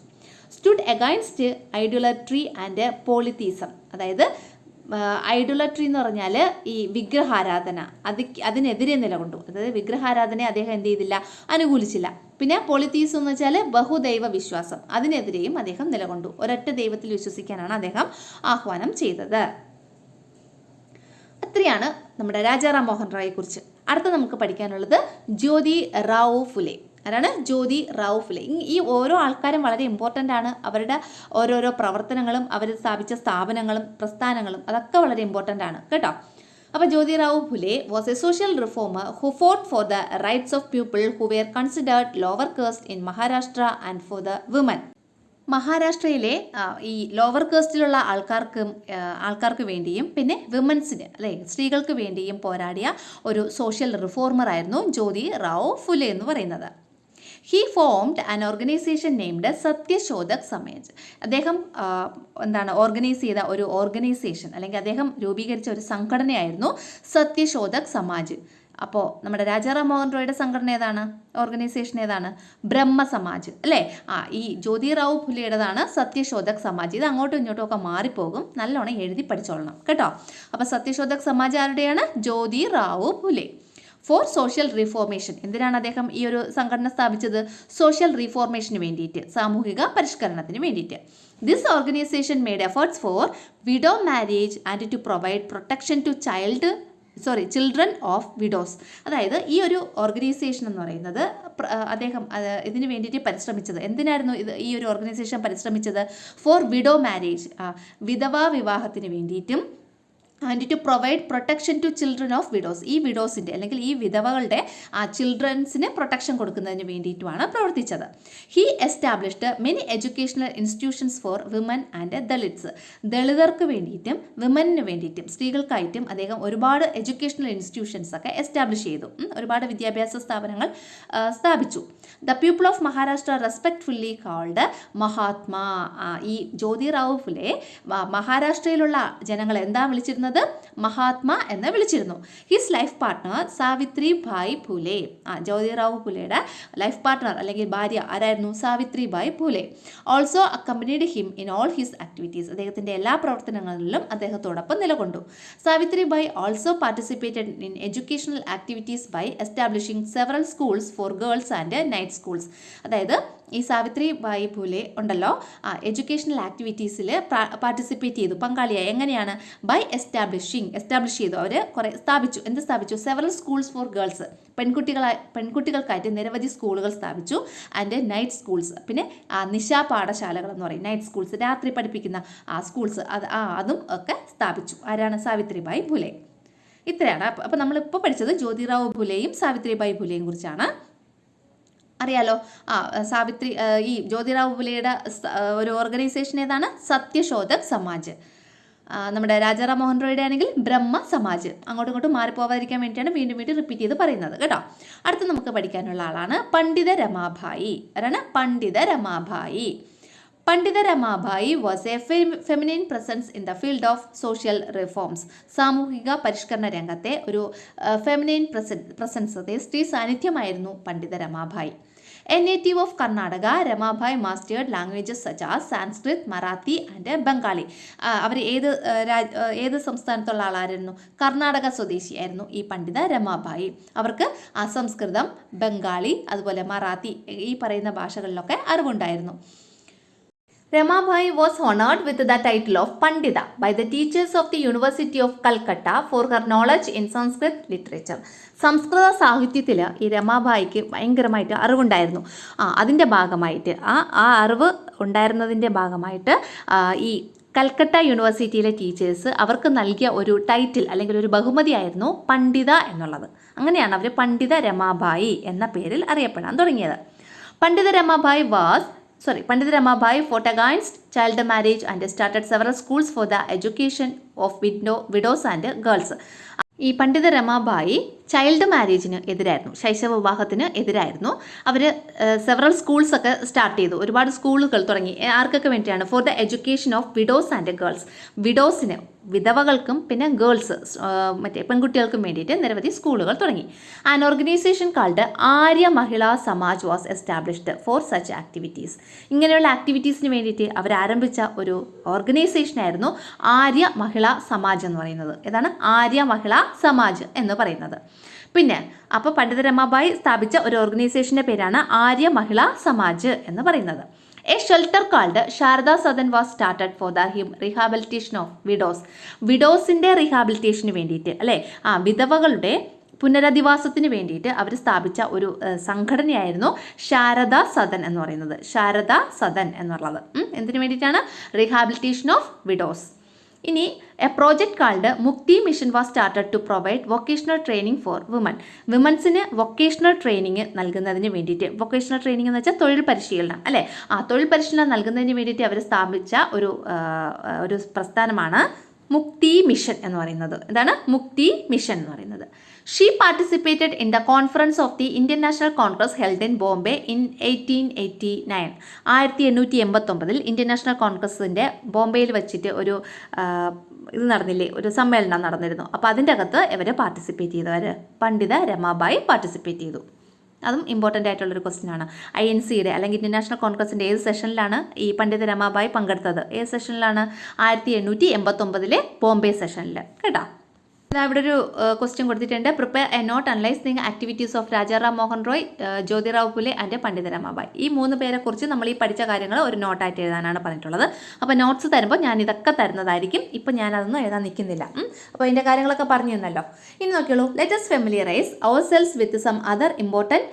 Stood against idolatry and polytheism. അതായത് ഐഡോളട്രി എന്ന് പറഞ്ഞാൽ ഈ വിഗ്രഹാരാധന, അതിനെതിരെ നിലകൊണ്ടു. അതായത് വിഗ്രഹാരാധനയെ അദ്ദേഹം എന്ത് ചെയ്തില്ല? അനുകൂലിച്ചില്ല. പിന്നെ പോളിത്തീസം എന്ന് വെച്ചാൽ ബഹുദൈവ വിശ്വാസം, അതിനെതിരെയും അദ്ദേഹം നിലകൊണ്ടു. ഒരൊറ്റ ദൈവത്തിൽ വിശ്വസിക്കാനാണ് അദ്ദേഹം ആഹ്വാനം ചെയ്തത്. അത്രയാണ് നമ്മുടെ രാജാറാം മോഹൻ റോയെ കുറിച്ച്. അടുത്ത നമുക്ക് പഠിക്കാനുള്ളത് ജ്യോതി റാവു ഫുലെ. ആരാണ്? ജ്യോതി റാവു ഫുലെ. ഈ ഓരോ ആൾക്കാരും വളരെ ഇമ്പോർട്ടൻ്റ് ആണ്. അവരുടെ ഓരോരോ പ്രവർത്തനങ്ങളും അവർ സ്ഥാപിച്ച സ്ഥാപനങ്ങളും പ്രസ്ഥാനങ്ങളും അതൊക്കെ വളരെ ഇമ്പോർട്ടൻ്റ് ആണ് കേട്ടോ. അപ്പോൾ Jyoti Rao Phule was a social reformer who fought for the rights of people who were considered lower caste in Maharashtra and for the woman. മഹാരാഷ്ട്രയിലെ ഈ ലോവർ കാസ്റ്റിലുള്ള ആൾക്കാർക്ക് വേണ്ടിയും പിന്നെ വിമൻസിന് സ്ത്രീകൾക്ക് വേണ്ടിയും പോരാടിയ ഒരു സോഷ്യൽ റിഫോർമറായിരുന്നു ജ്യോതി റാവു ഫുലെ എന്ന് പറയുന്നത്. He formed an organisation named Satyashodhak Samaj. അദ്ദേഹം ഓർഗനൈസ് ചെയ്ത ഒരു ഓർഗനൈസേഷൻ അല്ലെങ്കിൽ അദ്ദേഹം രൂപീകരിച്ച ഒരു സംഘടനയായിരുന്നു സത്യശോധക് സമാജ്. അപ്പോൾ നമ്മുടെ രാജാറാം മോഹൻ റോയുടെ സംഘടന ഏതാണ്? ഓർഗനൈസേഷൻ ഏതാണ്? ബ്രഹ്മസമാജ് ഈ ജ്യോതി റാവു ഫുലെയുടേതാണ് സത്യശോധക് സമാജ്. ഇത് അങ്ങോട്ടും ഇങ്ങോട്ടും ഒക്കെ മാറിപ്പോകും, നല്ലോണം എഴുതി പഠിച്ചോളണം കേട്ടോ. അപ്പോൾ സത്യശോധക് സമാജ് ആരുടെയാണ്? Jyoti Rao Phule. For social reformation. എന്തിനാണ് അദ്ദേഹം ഈ ഒരു സംഘടന സ്ഥാപിച്ചത്? സോഷ്യൽ റിഫോർമേഷന് വേണ്ടിയിട്ട്, സാമൂഹിക പരിഷ്കരണത്തിന് വേണ്ടിയിട്ട്. This organisation made efforts for widow marriage and to provide protection to child children of widows. അതായത് ഈ ഒരു ഓർഗനൈസേഷൻ എന്ന് പറയുന്നത് അദ്ദേഹം ഇതിന് വേണ്ടിയിട്ട് പരിശ്രമിച്ചത് എന്തിനായിരുന്നു? ഈ ഒരു ഓർഗനൈസേഷൻ പരിശ്രമിച്ചത് ഫോർ വിഡോ മാരേജ്, വിധവാ വിവാഹത്തിന് വേണ്ടിയിട്ടും and to provide protection to children of widows, ഈ വിഡോസിൻ്റെ അല്ലെങ്കിൽ ഈ വിധവകളുടെ ചിൽഡ്രൻസിന് പ്രൊട്ടക്ഷൻ കൊടുക്കുന്നതിന് വേണ്ടിയിട്ടുമാണ് പ്രവർത്തിച്ചത്. He established many educational institutions for women and Dalits. ദളിതർക്ക് വേണ്ടിയിട്ടും വിമനിന് വേണ്ടിയിട്ടും സ്ത്രീകൾക്കായിട്ടും അദ്ദേഹം ഒരുപാട് എഡ്യൂക്കേഷണൽ ഇൻസ്റ്റിറ്റ്യൂഷൻസ് ഒക്കെ എസ്റ്റാബ്ലിഷ് ചെയ്തു, ഒരുപാട് വിദ്യാഭ്യാസ സ്ഥാപനങ്ങൾ സ്ഥാപിച്ചു. The people of Maharashtra respectfully called Mahatma. ഈ ജ്യോതിറാവു ഫുലെ മഹാരാഷ്ട്രയിലുള്ള ജനങ്ങൾ എന്താ വിളിച്ചിരുന്നത്? മഹാത്മാ എന്ന് വിളിച്ചിരുന്നു. His life partner Savitri Bai Phule. Jyotirao ഫുലെയുടെ ലൈഫ് പാർട്ട്ണർ അല്ലെങ്കിൽ ഭാര്യ ആരായിരുന്നു? Savitri Bai Phule. Also accompanied him in all his activities. അദ്ദേഹത്തിൻ്റെ എല്ലാ പ്രവർത്തനങ്ങളിലും അദ്ദേഹത്തോടൊപ്പം നിലകൊണ്ടു. Savitri Bai also participated in educational activities by establishing several schools for girls and night schools. അതായത് ഈ സാവിത്രി ഭായ് ഫുലെ ഉണ്ടല്ലോ, എഡ്യൂക്കേഷണൽ ആക്ടിവിറ്റീസിൽ പാർട്ടിസിപ്പേറ്റ് ചെയ്തു, പങ്കാളിയായി. എങ്ങനെയാണ്? ബൈ എസ്റ്റാബ്ലിഷ് ചെയ്തു. അവർ കുറേ സ്ഥാപിച്ചു. സെവറൽ സ്കൂൾസ് ഫോർ ഗേൾസ്, പെൺകുട്ടികൾക്കായിട്ട് നിരവധി സ്കൂളുകൾ സ്ഥാപിച്ചു. ആൻഡ് നൈറ്റ് സ്കൂൾസ്, പിന്നെ നിശാ പാഠശാലകൾ എന്ന് പറയും, നൈറ്റ് സ്കൂൾസ്, രാത്രി പഠിപ്പിക്കുന്ന സ്കൂൾസ്, അതും ഒക്കെ സ്ഥാപിച്ചു. ആരാണ്? സാവിത്രിബായി ഫുലെ. ഇത്രയാണ്. അപ്പോൾ നമ്മളിപ്പോൾ പഠിച്ചത് ജ്യോതിറാവു ഫുലെയും സാവിത്രിബായി ഫുലെയും കുറിച്ചാണ്. അറിയാലോ, ഈ ജ്യോതിറാവു ഫുലെയുടെ ഒരു ഓർഗനൈസേഷൻ ഏതാണ്? സത്യശോധക് സമാജ്. നമ്മുടെ രാജാറാം മോഹൻ റോയുടെ ആണെങ്കിൽ ബ്രഹ്മ സമാജ്. അങ്ങോട്ടും ഇങ്ങോട്ടും മാറിപ്പോവാതിരിക്കാൻ വേണ്ടിയാണ് വീണ്ടും റിപ്പീറ്റ് ചെയ്ത് പറയുന്നത് കേട്ടോ. അടുത്ത് നമുക്ക് പഠിക്കാനുള്ള ആളാണ് പണ്ഡിത രമാഭായി. ആരാണ്? Pandita Ramabai. Pandita Ramabai was a feminine presence in the field of social reforms. സാമൂഹിക പരിഷ്കരണ രംഗത്തെ ഒരു ഫെമിനിൻ പ്രസൻസ്, സ്ത്രീ സാന്നിധ്യമായിരുന്നു പണ്ഡിത Ramabai. A native of Karnataka, Ramabai mastered languages such as Sanskrit, Marathi and Bengali. അവർ ഏത് സംസ്ഥാനത്തുള്ള ആളായിരുന്നു? കർണാടക സ്വദേശിയായിരുന്നു ഈ പണ്ഡിത രമാഭായി. അവർക്ക് സംസ്കൃതം, ബംഗാളി, അതുപോലെ മറാത്തി ഈ പറയുന്ന ഭാഷകളിലൊക്കെ അറിവുണ്ടായിരുന്നു. Ramabai was honored with the title of Pandita by the teachers of the University of Calcutta for her knowledge in Sanskrit literature. സംസ്കൃത സാഹിത്യത്തിൽ ഈ രമാഭായിക്ക് ഭയങ്കരമായിട്ട് അറിവുണ്ടായിരുന്നു. അതിൻ്റെ ഭാഗമായിട്ട് ആ അറിവ് ഉണ്ടായിരുന്നതിൻ്റെ ഭാഗമായിട്ട് ഈ കൽക്കട്ട യൂണിവേഴ്സിറ്റിയിലെ ടീച്ചേഴ്സ് അവർക്ക് നൽകിയ ഒരു ടൈറ്റിൽ അല്ലെങ്കിൽ ഒരു ബഹുമതിയായിരുന്നു പണ്ഡിത എന്നുള്ളത്. അങ്ങനെയാണ് അവർ പണ്ഡിത രമാഭായി എന്ന പേരിൽ അറിയപ്പെടാൻ തുടങ്ങിയത്. പണ്ഡിത Ramabai fought against child marriage and started several schools for the education of widows and girls. ഈ പണ്ഡിത രമാഭായി ചൈൽഡ് മാരേജിന് എതിരായിരുന്നു, ശൈശവ വിവാഹത്തിന് എതിരായിരുന്നു. അവർ സെവറൽ സ്കൂൾസ് ഒക്കെ സ്റ്റാർട്ട് ചെയ്തു, ഒരുപാട് സ്കൂളുകൾ തുടങ്ങി. ആർക്കൊക്കെ വേണ്ടിയാണ്? For the education of widows and girls. വിഡോസിന്, വിധവകൾക്കും പിന്നെ ഗേൾസ് പെൺകുട്ടികൾക്കും വേണ്ടിയിട്ട് നിരവധി സ്കൂളുകൾ തുടങ്ങി. An organisation called Arya Mahila Samaj was established for such activities. ഇങ്ങനെയുള്ള ആക്ടിവിറ്റീസിന് വേണ്ടിയിട്ട് അവർ ആരംഭിച്ച ഒരു ഓർഗനൈസേഷനായിരുന്നു ആര്യ മഹിളാ സമാജ് എന്ന് പറയുന്നത്. ഏതാണ് ആര്യ മഹിളാ സമാജ് എന്ന് പറയുന്നത്? പിന്നെ അപ്പോൾ പണ്ഡിത രമാഭായി സ്ഥാപിച്ച ഒരു ഓർഗനൈസേഷൻ്റെ പേരാണ് ആര്യ മഹിളാ സമാജ് എന്ന് പറയുന്നത്. A shelter called Sharada Sadan was started for the rehabilitation of widows. വിഡോസിൻ്റെ റീഹാബിലിറ്റേഷന് വേണ്ടിയിട്ട്, അല്ലേ, വിധവകളുടെ പുനരധിവാസത്തിന് വേണ്ടിയിട്ട് അവർ സ്ഥാപിച്ച ഒരു സംഘടനയായിരുന്നു ശാരദാ സദൻ എന്ന് പറയുന്നത്. ശാരദാ സദൻ എന്നുള്ളത് എന്തിനു വേണ്ടിയിട്ടാണ്? Rehabilitation of widows. ഇനി a project called Mukti mission was started to provide vocational training for woman. വിമൻസിന് വൊക്കേഷണൽ ട്രെയിനിങ് നൽകുന്നതിന് വേണ്ടിയിട്ട്, വൊക്കേഷണൽ ട്രെയിനിങ് എന്ന് വെച്ചാൽ തൊഴിൽ പരിശീലനം, അല്ലേ, തൊഴിൽ പരിശീലനം നൽകുന്നതിന് വേണ്ടിയിട്ട് അവർ സ്ഥാപിച്ച ഒരു പ്രസ്ഥാനമാണ് മുക്തി മിഷൻ എന്ന് പറയുന്നത്. എന്താണ് മുക്തി മിഷൻ എന്ന് പറയുന്നത്? She participated in the conference of the Indian national Congress held in Bombay in 1889. 1889 Indian national കോൺഗ്രസിൻ്റെ ബോംബെയിൽ വെച്ചിട്ട് ഒരു ഇത് നടന്നില്ലേ, ഒരു സമ്മേളനം നടന്നിരുന്നു. അപ്പോൾ അതിൻ്റെ അകത്ത് ഇവർ പാർട്ടിസിപ്പേറ്റ് ചെയ്തവർ പണ്ഡിത രമാഭായി പാർട്ടിസിപ്പേറ്റ് ചെയ്തു. അതും ഇമ്പോർട്ടൻ്റ് ആയിട്ടുള്ളൊരു ക്വസ്റ്റ്യനാണ്. INCയുടെ അല്ലെങ്കിൽ ഇന്ത്യൻ നാഷണൽ കോൺഗ്രസിൻ്റെ ഏത് സെഷനിലാണ് ഈ പണ്ഡിത രമാഭായി പങ്കെടുത്തത്? ഏത് സെഷനിലാണ്? 1889 ബോംബെ സെഷനിൽ കേട്ടോ. ഇവിടെ ഒരു ക്വസ്റ്റ്യൻ കൊടുത്തിട്ടുണ്ട്. Prepare a note analysing activities of Rajaram Mohan Roy, Jyotirao Phule and Pandita Ramabai. ഈ 3 പേരെ കുറിച്ച് നമ്മൾ ഈ പഠിച്ച കാര്യങ്ങൾ ഒരു നോട്ടായിട്ട് എഴുതാനാണ് പറഞ്ഞിട്ടുള്ളത്. അപ്പോൾ നോട്ട്സ് തരുമ്പോൾ ഞാൻ ഇതൊക്കെ തരുന്നതായിരിക്കും. ഇപ്പം ഞാനതൊന്നും എഴുതാൻ നിൽക്കുന്നില്ല. അപ്പോൾ അതിൻ്റെ കാര്യങ്ങളൊക്കെ പറഞ്ഞു തന്നല്ലോ. ഇനി നോക്കിയോളൂ. Let us familiarize ourselves with some other important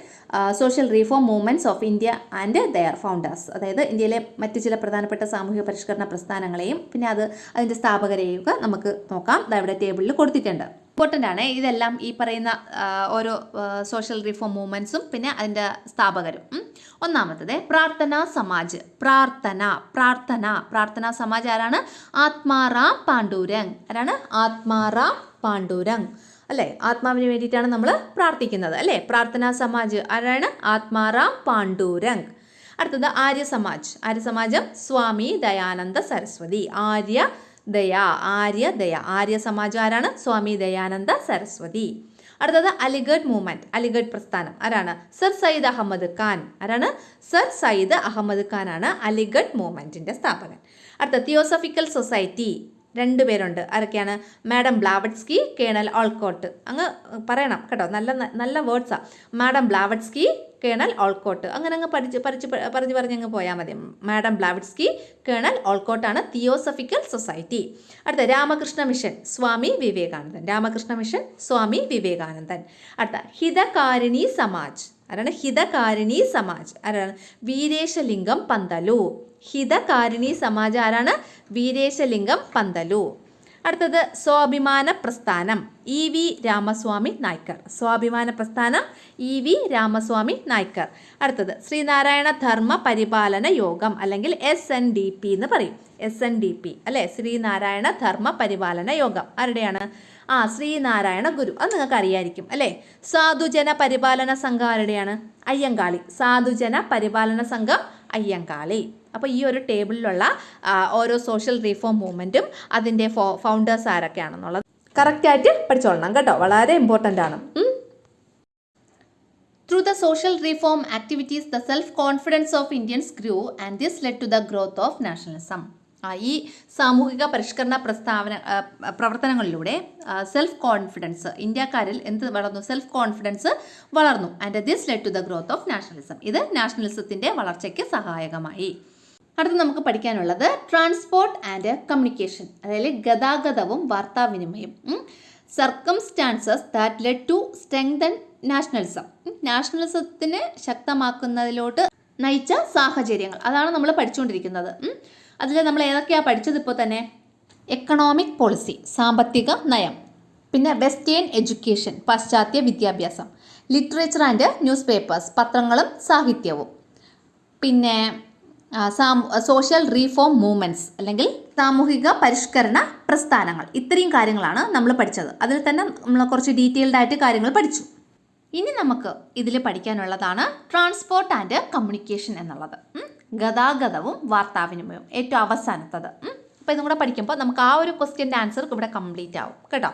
social reform movements of India and their founders. അതായത് ഇന്ത്യയിലെ മറ്റ് ചില പ്രധാനപ്പെട്ട സാമൂഹിക പരിഷ്കരണ പ്രസ്ഥാനങ്ങളെയും പിന്നെ അതിൻ്റെ സ്ഥാപകരെയും ഒക്കെ നമുക്ക് നോക്കാം. ഇവിടെ ടേബിളിൽ കൊടുത്തിട്ടുണ്ട്. ഇമ്പോർട്ടൻ്റ് ആണ് ഇതെല്ലാം. ഈ പറയുന്ന ഓരോ സോഷ്യൽ റീഫോം മൂവ്മെൻറ്റ്സും പിന്നെ അതിൻ്റെ സ്ഥാപകരും. ഒന്നാമത്തത് പ്രാർത്ഥനാ സമാജ്. പ്രാർത്ഥനാ സമാജ് ആരാണ്? ആത്മാറാം പാണ്ഡുരംഗ്. ആരാണ്? ആത്മാറാം പാണ്ഡുരംഗ് അല്ലേ? ആത്മാവിന് വേണ്ടിയിട്ടാണ് നമ്മൾ പ്രാർത്ഥിക്കുന്നത് അല്ലേ? പ്രാർത്ഥനാ സമാജ് ആരാണ്? ആത്മാറാം പാണ്ഡുരംഗ്. അടുത്തത് ആര്യസമാജം സ്വാമി ദയാനന്ദ സരസ്വതി. ആര്യ സമാജം ആരാണ്? സ്വാമി ദയാനന്ദ സരസ്വതി. അടുത്തത് അലിഗഡ് പ്രസ്ഥാനം ആരാണ്? സർ സയ്യിദ് അഹമ്മദ് ഖാൻ. ആരാണ്? സർ സയ്യിദ് അഹമ്മദ് ഖാൻ ആണ് അലിഗഡ് മൂവ്മെൻറ്റിൻ്റെ സ്ഥാപകൻ. അടുത്ത തിയോസഫിക്കൽ സൊസൈറ്റി 2 പേരുണ്ട്. ആരൊക്കെയാണ്? Madam Blavatsky, Colonel Olcott. അങ്ങ് പറയണം കേട്ടോ, നല്ല വേർഡ്സാണ്. Madam Blavatsky, Colonel ഓൾക്കോട്ട്. അങ്ങനെ അങ്ങ് പറഞ്ഞ് പോയാൽ മതി. മാഡം ബ്ലാവറ്റ്സ്കി, കേണൽ ഓൾക്കോട്ടാണ് തിയോസഫിക്കൽ സൊസൈറ്റി. അടുത്ത രാമകൃഷ്ണ മിഷൻ സ്വാമി വിവേകാനന്ദൻ. അടുത്ത ഹിതകാരിണി സമാജ് ആരാണ്? ഹിതകാരിണി സമാജ് ആരാണ്? വീരേശലിംഗം പന്തലു. ഹിതകാരിണി സമാജ് ആരാണ്? വീരേശലിംഗം പന്തലു. അടുത്തത് സ്വാഭിമാന പ്രസ്ഥാനം EV രാമസ്വാമി നായ്ക്കർ. അടുത്തത് ശ്രീനാരായണ ധർമ്മ പരിപാലന യോഗം അല്ലെങ്കിൽ SNDP എന്ന് പറയും. SNDP അല്ലേ? ശ്രീനാരായണ ധർമ്മ പരിപാലന യോഗം ആരുടെയാണ്? ശ്രീനാരായണ ഗുരു. അത് നിങ്ങൾക്ക് അറിയായിരിക്കും അല്ലേ? സാധുജന പരിപാലന സംഘം ആരുടെയാണ്? അയ്യങ്കാളി. സാധുജന പരിപാലന സംഘം അയ്യങ്കാളി. അപ്പോൾ ഈ ഒരു ടേബിളിലുള്ള ഓരോ സോഷ്യൽ റീഫോം മൂവ്മെൻറ്റും അതിൻ്റെ ഫൗണ്ടേഴ്സ് ആരൊക്കെയാണെന്നുള്ളത് കറക്റ്റായിട്ട് പഠിച്ചോളണം കേട്ടോ. വളരെ ഇമ്പോർട്ടൻ്റ് ആണ്. Through the social reform activities, the self-confidence of Indians grew and this led to the growth of nationalism. ഈ സാമൂഹിക പരിഷ്കരണ പ്രവർത്തനങ്ങളിലൂടെ സെൽഫ് കോൺഫിഡൻസ് ഇന്ത്യക്കാരിൽ വളർന്നു? സെൽഫ് കോൺഫിഡൻസ് വളർന്നു. And this led to the growth of nationalism. ഇത് നാഷണലിസത്തിൻ്റെ വളർച്ചയ്ക്ക് സഹായകമായി. അടുത്ത് നമുക്ക് പഠിക്കാനുള്ളത് ട്രാൻസ്പോർട്ട് ആൻഡ് കമ്മ്യൂണിക്കേഷൻ, അതായത് ഗതാഗതവും വാർത്താവിനിമയം. Circumstances that led to strengthen nationalism. നാഷണലിസത്തിനെ ശക്തമാക്കുന്നതിലോട്ട് നയിച്ച സാഹചര്യങ്ങൾ, അതാണ് നമ്മൾ പഠിച്ചുകൊണ്ടിരിക്കുന്നത്. അതിൽ നമ്മൾ ഏതൊക്കെയാണ് പഠിച്ചത്? ഇപ്പോൾ തന്നെ എക്കണോമിക് പോളിസി, സാമ്പത്തിക നയം, പിന്നെ വെസ്റ്റേൺ എഡ്യൂക്കേഷൻ, പാശ്ചാത്യ വിദ്യാഭ്യാസം, ലിറ്ററേച്ചർ ആൻഡ് ന്യൂസ് പേപ്പേഴ്സ്, പത്രങ്ങളും സാഹിത്യവും, പിന്നെ സോഷ്യൽ റീഫോം മൂവ്മെൻറ്റ്സ് അല്ലെങ്കിൽ സാമൂഹിക പരിഷ്കരണ പ്രസ്ഥാനങ്ങൾ. ഇത്രയും കാര്യങ്ങളാണ് നമ്മൾ പഠിച്ചത്. അതിൽ തന്നെ നമ്മൾ കുറച്ച് ഡീറ്റെയിൽഡ് ആയിട്ട് കാര്യങ്ങൾ പഠിച്ചു. ഇനി നമുക്ക് ഇതിൽ പഠിക്കാനുള്ളതാണ് ട്രാൻസ്പോർട്ട് ആൻഡ് കമ്മ്യൂണിക്കേഷൻ എന്നുള്ളത്. ഗതാഗതവും വാർത്താവിനിമയവും ഏറ്റവും അവസാനത്തത്. അപ്പോൾ ഇതും കൂടെ പഠിക്കുമ്പോൾ നമുക്ക് ആ ഒരു ക്വസ്റ്റ്യൻ്റെ ആൻസർ ഇവിടെ കംപ്ലീറ്റ് ആവും കേട്ടോ.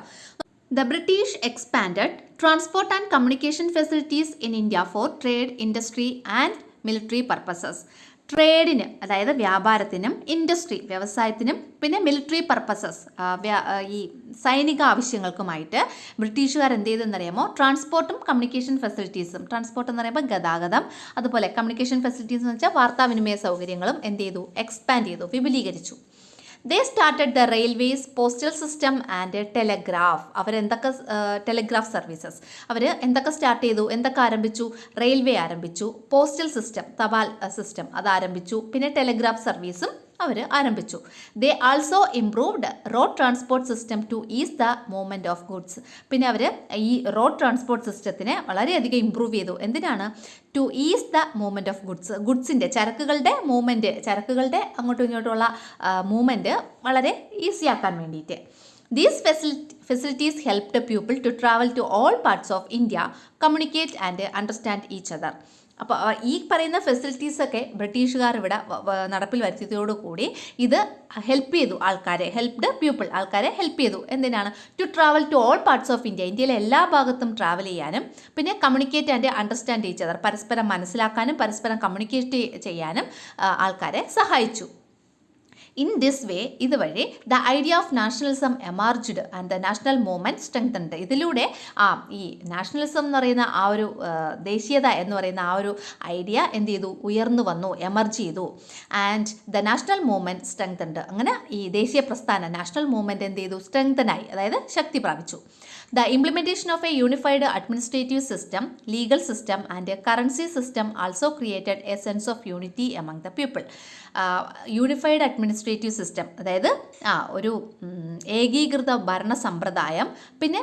The British expanded transport and communication facilities in India for trade, industry and military purposes. ട്രേഡിന്, അതായത് വ്യാപാരത്തിനും, ഇൻഡസ്ട്രി വ്യവസായത്തിനും, പിന്നെ മിലിറ്ററി പർപ്പസസ് ഈ സൈനിക ആവശ്യങ്ങൾക്കുമായിട്ട് ബ്രിട്ടീഷുകാർ എന്ത് ചെയ്തെന്നറിയാമോ? ട്രാൻസ്പോർട്ടും കമ്മ്യൂണിക്കേഷൻ ഫെസിലിറ്റീസും. ട്രാൻസ്പോർട്ട് എന്ന് പറയുമ്പോൾ ഗതാഗതം, അതുപോലെ കമ്മ്യൂണിക്കേഷൻ ഫെസിലിറ്റീസ് എന്ന് വെച്ചാൽ വാർത്താവിനിമയ സൗകര്യങ്ങളും എന്ത് ചെയ്തു? എക്സ്പാൻഡ് ചെയ്തു, വിപുലീകരിച്ചു. They started the railways, postal system and telegraph. അവരെന്തൊക്കെ ടെലിഗ്രാഫ് സർവീസസ് അവർ എന്തൊക്കെ സ്റ്റാർട്ട് ചെയ്തു? എന്തൊക്കെ ആരംഭിച്ചു? റെയിൽവേ ആരംഭിച്ചു, പോസ്റ്റൽ സിസ്റ്റം തപാൽ സിസ്റ്റം അത് ആരംഭിച്ചു, പിന്നെ ടെലിഗ്രാഫ് സർവീസും അവർ ആരംഭിച്ചു. ദേ also improved road transport system to ease the movement of goods. പിന്നെ അവർ ഈ റോഡ് ട്രാൻസ്പോർട്ട് സിസ്റ്റത്തിനെ വളരെയധികം ഇമ്പ്രൂവ് ചെയ്തു. എന്തിനാണ്? To ease the movement of ഗുഡ്സിൻ്റെ ചരക്കുകളുടെ മൂവ്മെൻറ്റ്, ചരക്കുകളുടെ അങ്ങോട്ടും ഇങ്ങോട്ടുമുള്ള മൂവ്മെൻറ്റ് വളരെ ഈസിയാക്കാൻ വേണ്ടിയിട്ട്. These facilities helped people to travel to all parts of India, communicate and understand each other. അപ്പോൾ ഈ പറയുന്ന ഫെസിലിറ്റീസൊക്കെ ബ്രിട്ടീഷുകാർ ഇവിടെ നടപ്പിൽ വരുത്തിയതോടുകൂടി ഇത് ഹെൽപ്പ് ചെയ്തു ആൾക്കാരെ. ഹെൽപ്ഡ് പീപ്പിൾ, ആൾക്കാരെ ഹെൽപ്പ് ചെയ്തു. എന്തിനാണ്? To travel to all parts of India, ഇന്ത്യയിലെ എല്ലാ ഭാഗത്തും ട്രാവൽ ചെയ്യാനും, പിന്നെ communicate and understand each other, പരസ്പരം മനസ്സിലാക്കാനും പരസ്പരം കമ്മ്യൂണിക്കേറ്റ് ചെയ്യാനും ആൾക്കാരെ സഹായിച്ചു. ഇൻ ദിസ് വേ ഇതുവഴി the idea of nationalism emerged and the national movement strengthened. ഇതിലൂടെ ഈ നാഷണലിസം എന്ന് പറയുന്ന ആ ഒരു ദേശീയത എന്ന് പറയുന്ന ആ ഒരു ഐഡിയ എന്ത് ചെയ്തു, ഉയർന്നു വന്നു, എമർജ് ചെയ്തു. And the national movement strengthened. അങ്ങനെ ഈ ദേശീയ പ്രസ്ഥാനം നാഷണൽ മൂവ്മെൻറ്റ് എന്ത് ചെയ്തു, സ്ട്രെങ്തനായി, അതായത് ശക്തി പ്രാപിച്ചു. The implementation of a unified administrative system, legal system and a currency system also created a sense of unity among the people. Unified administrative system, അതായത് ഒരു ഏകീകൃത ഭരണ സമ്പ്രദായം, പിന്നെ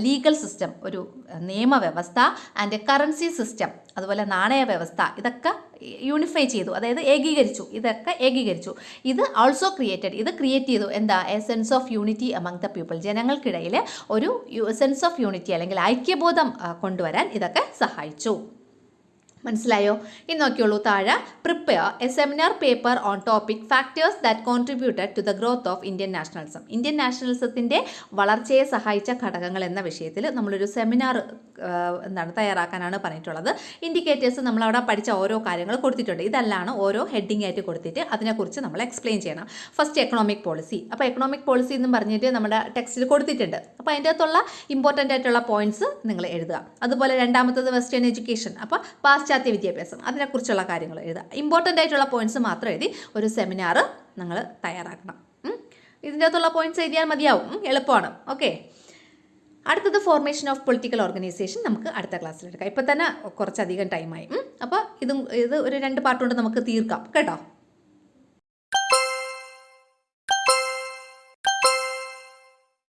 ലീഗൽ സിസ്റ്റം, ഒരു നിയമവ്യവസ്ഥ, ആൻഡ് കറൻസി സിസ്റ്റം, അതുപോലെ നാണയ വ്യവസ്ഥ, ഇതൊക്കെ യൂണിഫൈ ചെയ്തു, അതായത് ഏകീകരിച്ചു. ഇത് ഓൾസോ ഇത് ക്രിയേറ്റ് ചെയ്തു എന്താ, A sense of unity among the people. ജനങ്ങൾക്കിടയിൽ ഒരു സെൻസ് ഓഫ് യൂണിറ്റി അല്ലെങ്കിൽ ഐക്യബോധം കൊണ്ടുവരാൻ ഇതൊക്കെ സഹായിച്ചു. മനസ്സിലായോ? ഇനി നോക്കിയോളൂ താഴെ. Prepare a seminar paper on topic factors that contributed to the growth of Indian nationalism. Indian നാഷണലിസത്തിൻ്റെ വളർച്ചയെ സഹായിച്ച ഘടകങ്ങൾ എന്ന വിഷയത്തിൽ നമ്മളൊരു സെമിനാർ തയ്യാറാക്കാനാണ് പറഞ്ഞിട്ടുള്ളത്. ഇൻഡിക്കേറ്റേഴ്സ് നമ്മളവിടെ പഠിച്ച ഓരോ കാര്യങ്ങൾ കൊടുത്തിട്ടുണ്ട്. ഇതെല്ലാം ഓരോ ഹെഡിങ് ആയിട്ട് കൊടുത്തിട്ട് അതിനെക്കുറിച്ച് നമ്മൾ എക്സ്പ്ലെയിൻ ചെയ്യണം. First economic policy. അപ്പോൾ എക്കണോമിക് പോളിസി എന്ന് പറഞ്ഞിട്ട് നമ്മുടെ ടെക്സ്റ്റിൽ കൊടുത്തിട്ടുണ്ട്. അപ്പോൾ അതിൻ്റെ അകത്തുള്ള ഇമ്പോർട്ടൻ്റ് ആയിട്ടുള്ള പോയിന്റ്സ് നിങ്ങൾ എഴുതുക. അതുപോലെ രണ്ടാമത്തത് വെസ്റ്റേൺ എഡ്യൂക്കേഷൻ, അപ്പോൾ പാശ്ചാത്യ വിദ്യാഭ്യാസം, അതിനെക്കുറിച്ചുള്ള കാര്യങ്ങൾ എഴുതുക. ഇമ്പോർട്ടൻ്റ് ആയിട്ടുള്ള പോയിന്റ്സ് മാത്രം എഴുതി ഒരു സെമിനാർ നിങ്ങൾ തയ്യാറാക്കണം. ഇതിൻ്റെ അകത്തുള്ള പോയിന്റ്സ് എഴുതിയാൽ മതിയാവും, എളുപ്പമാണ്. ഓക്കെ, അടുത്തത് ഫോർമേഷൻ ഓഫ് പൊളിറ്റിക്കൽ ഓർഗനൈസേഷൻ നമുക്ക് അടുത്ത ക്ലാസ്സിലെടുക്കാം. ഇപ്പോൾ തന്നെ കുറച്ചധികം ടൈമായി. അപ്പോൾ ഇത് ഒരു 2 പാർട്ട് കൊണ്ട് നമുക്ക് തീർക്കാം കേട്ടോ.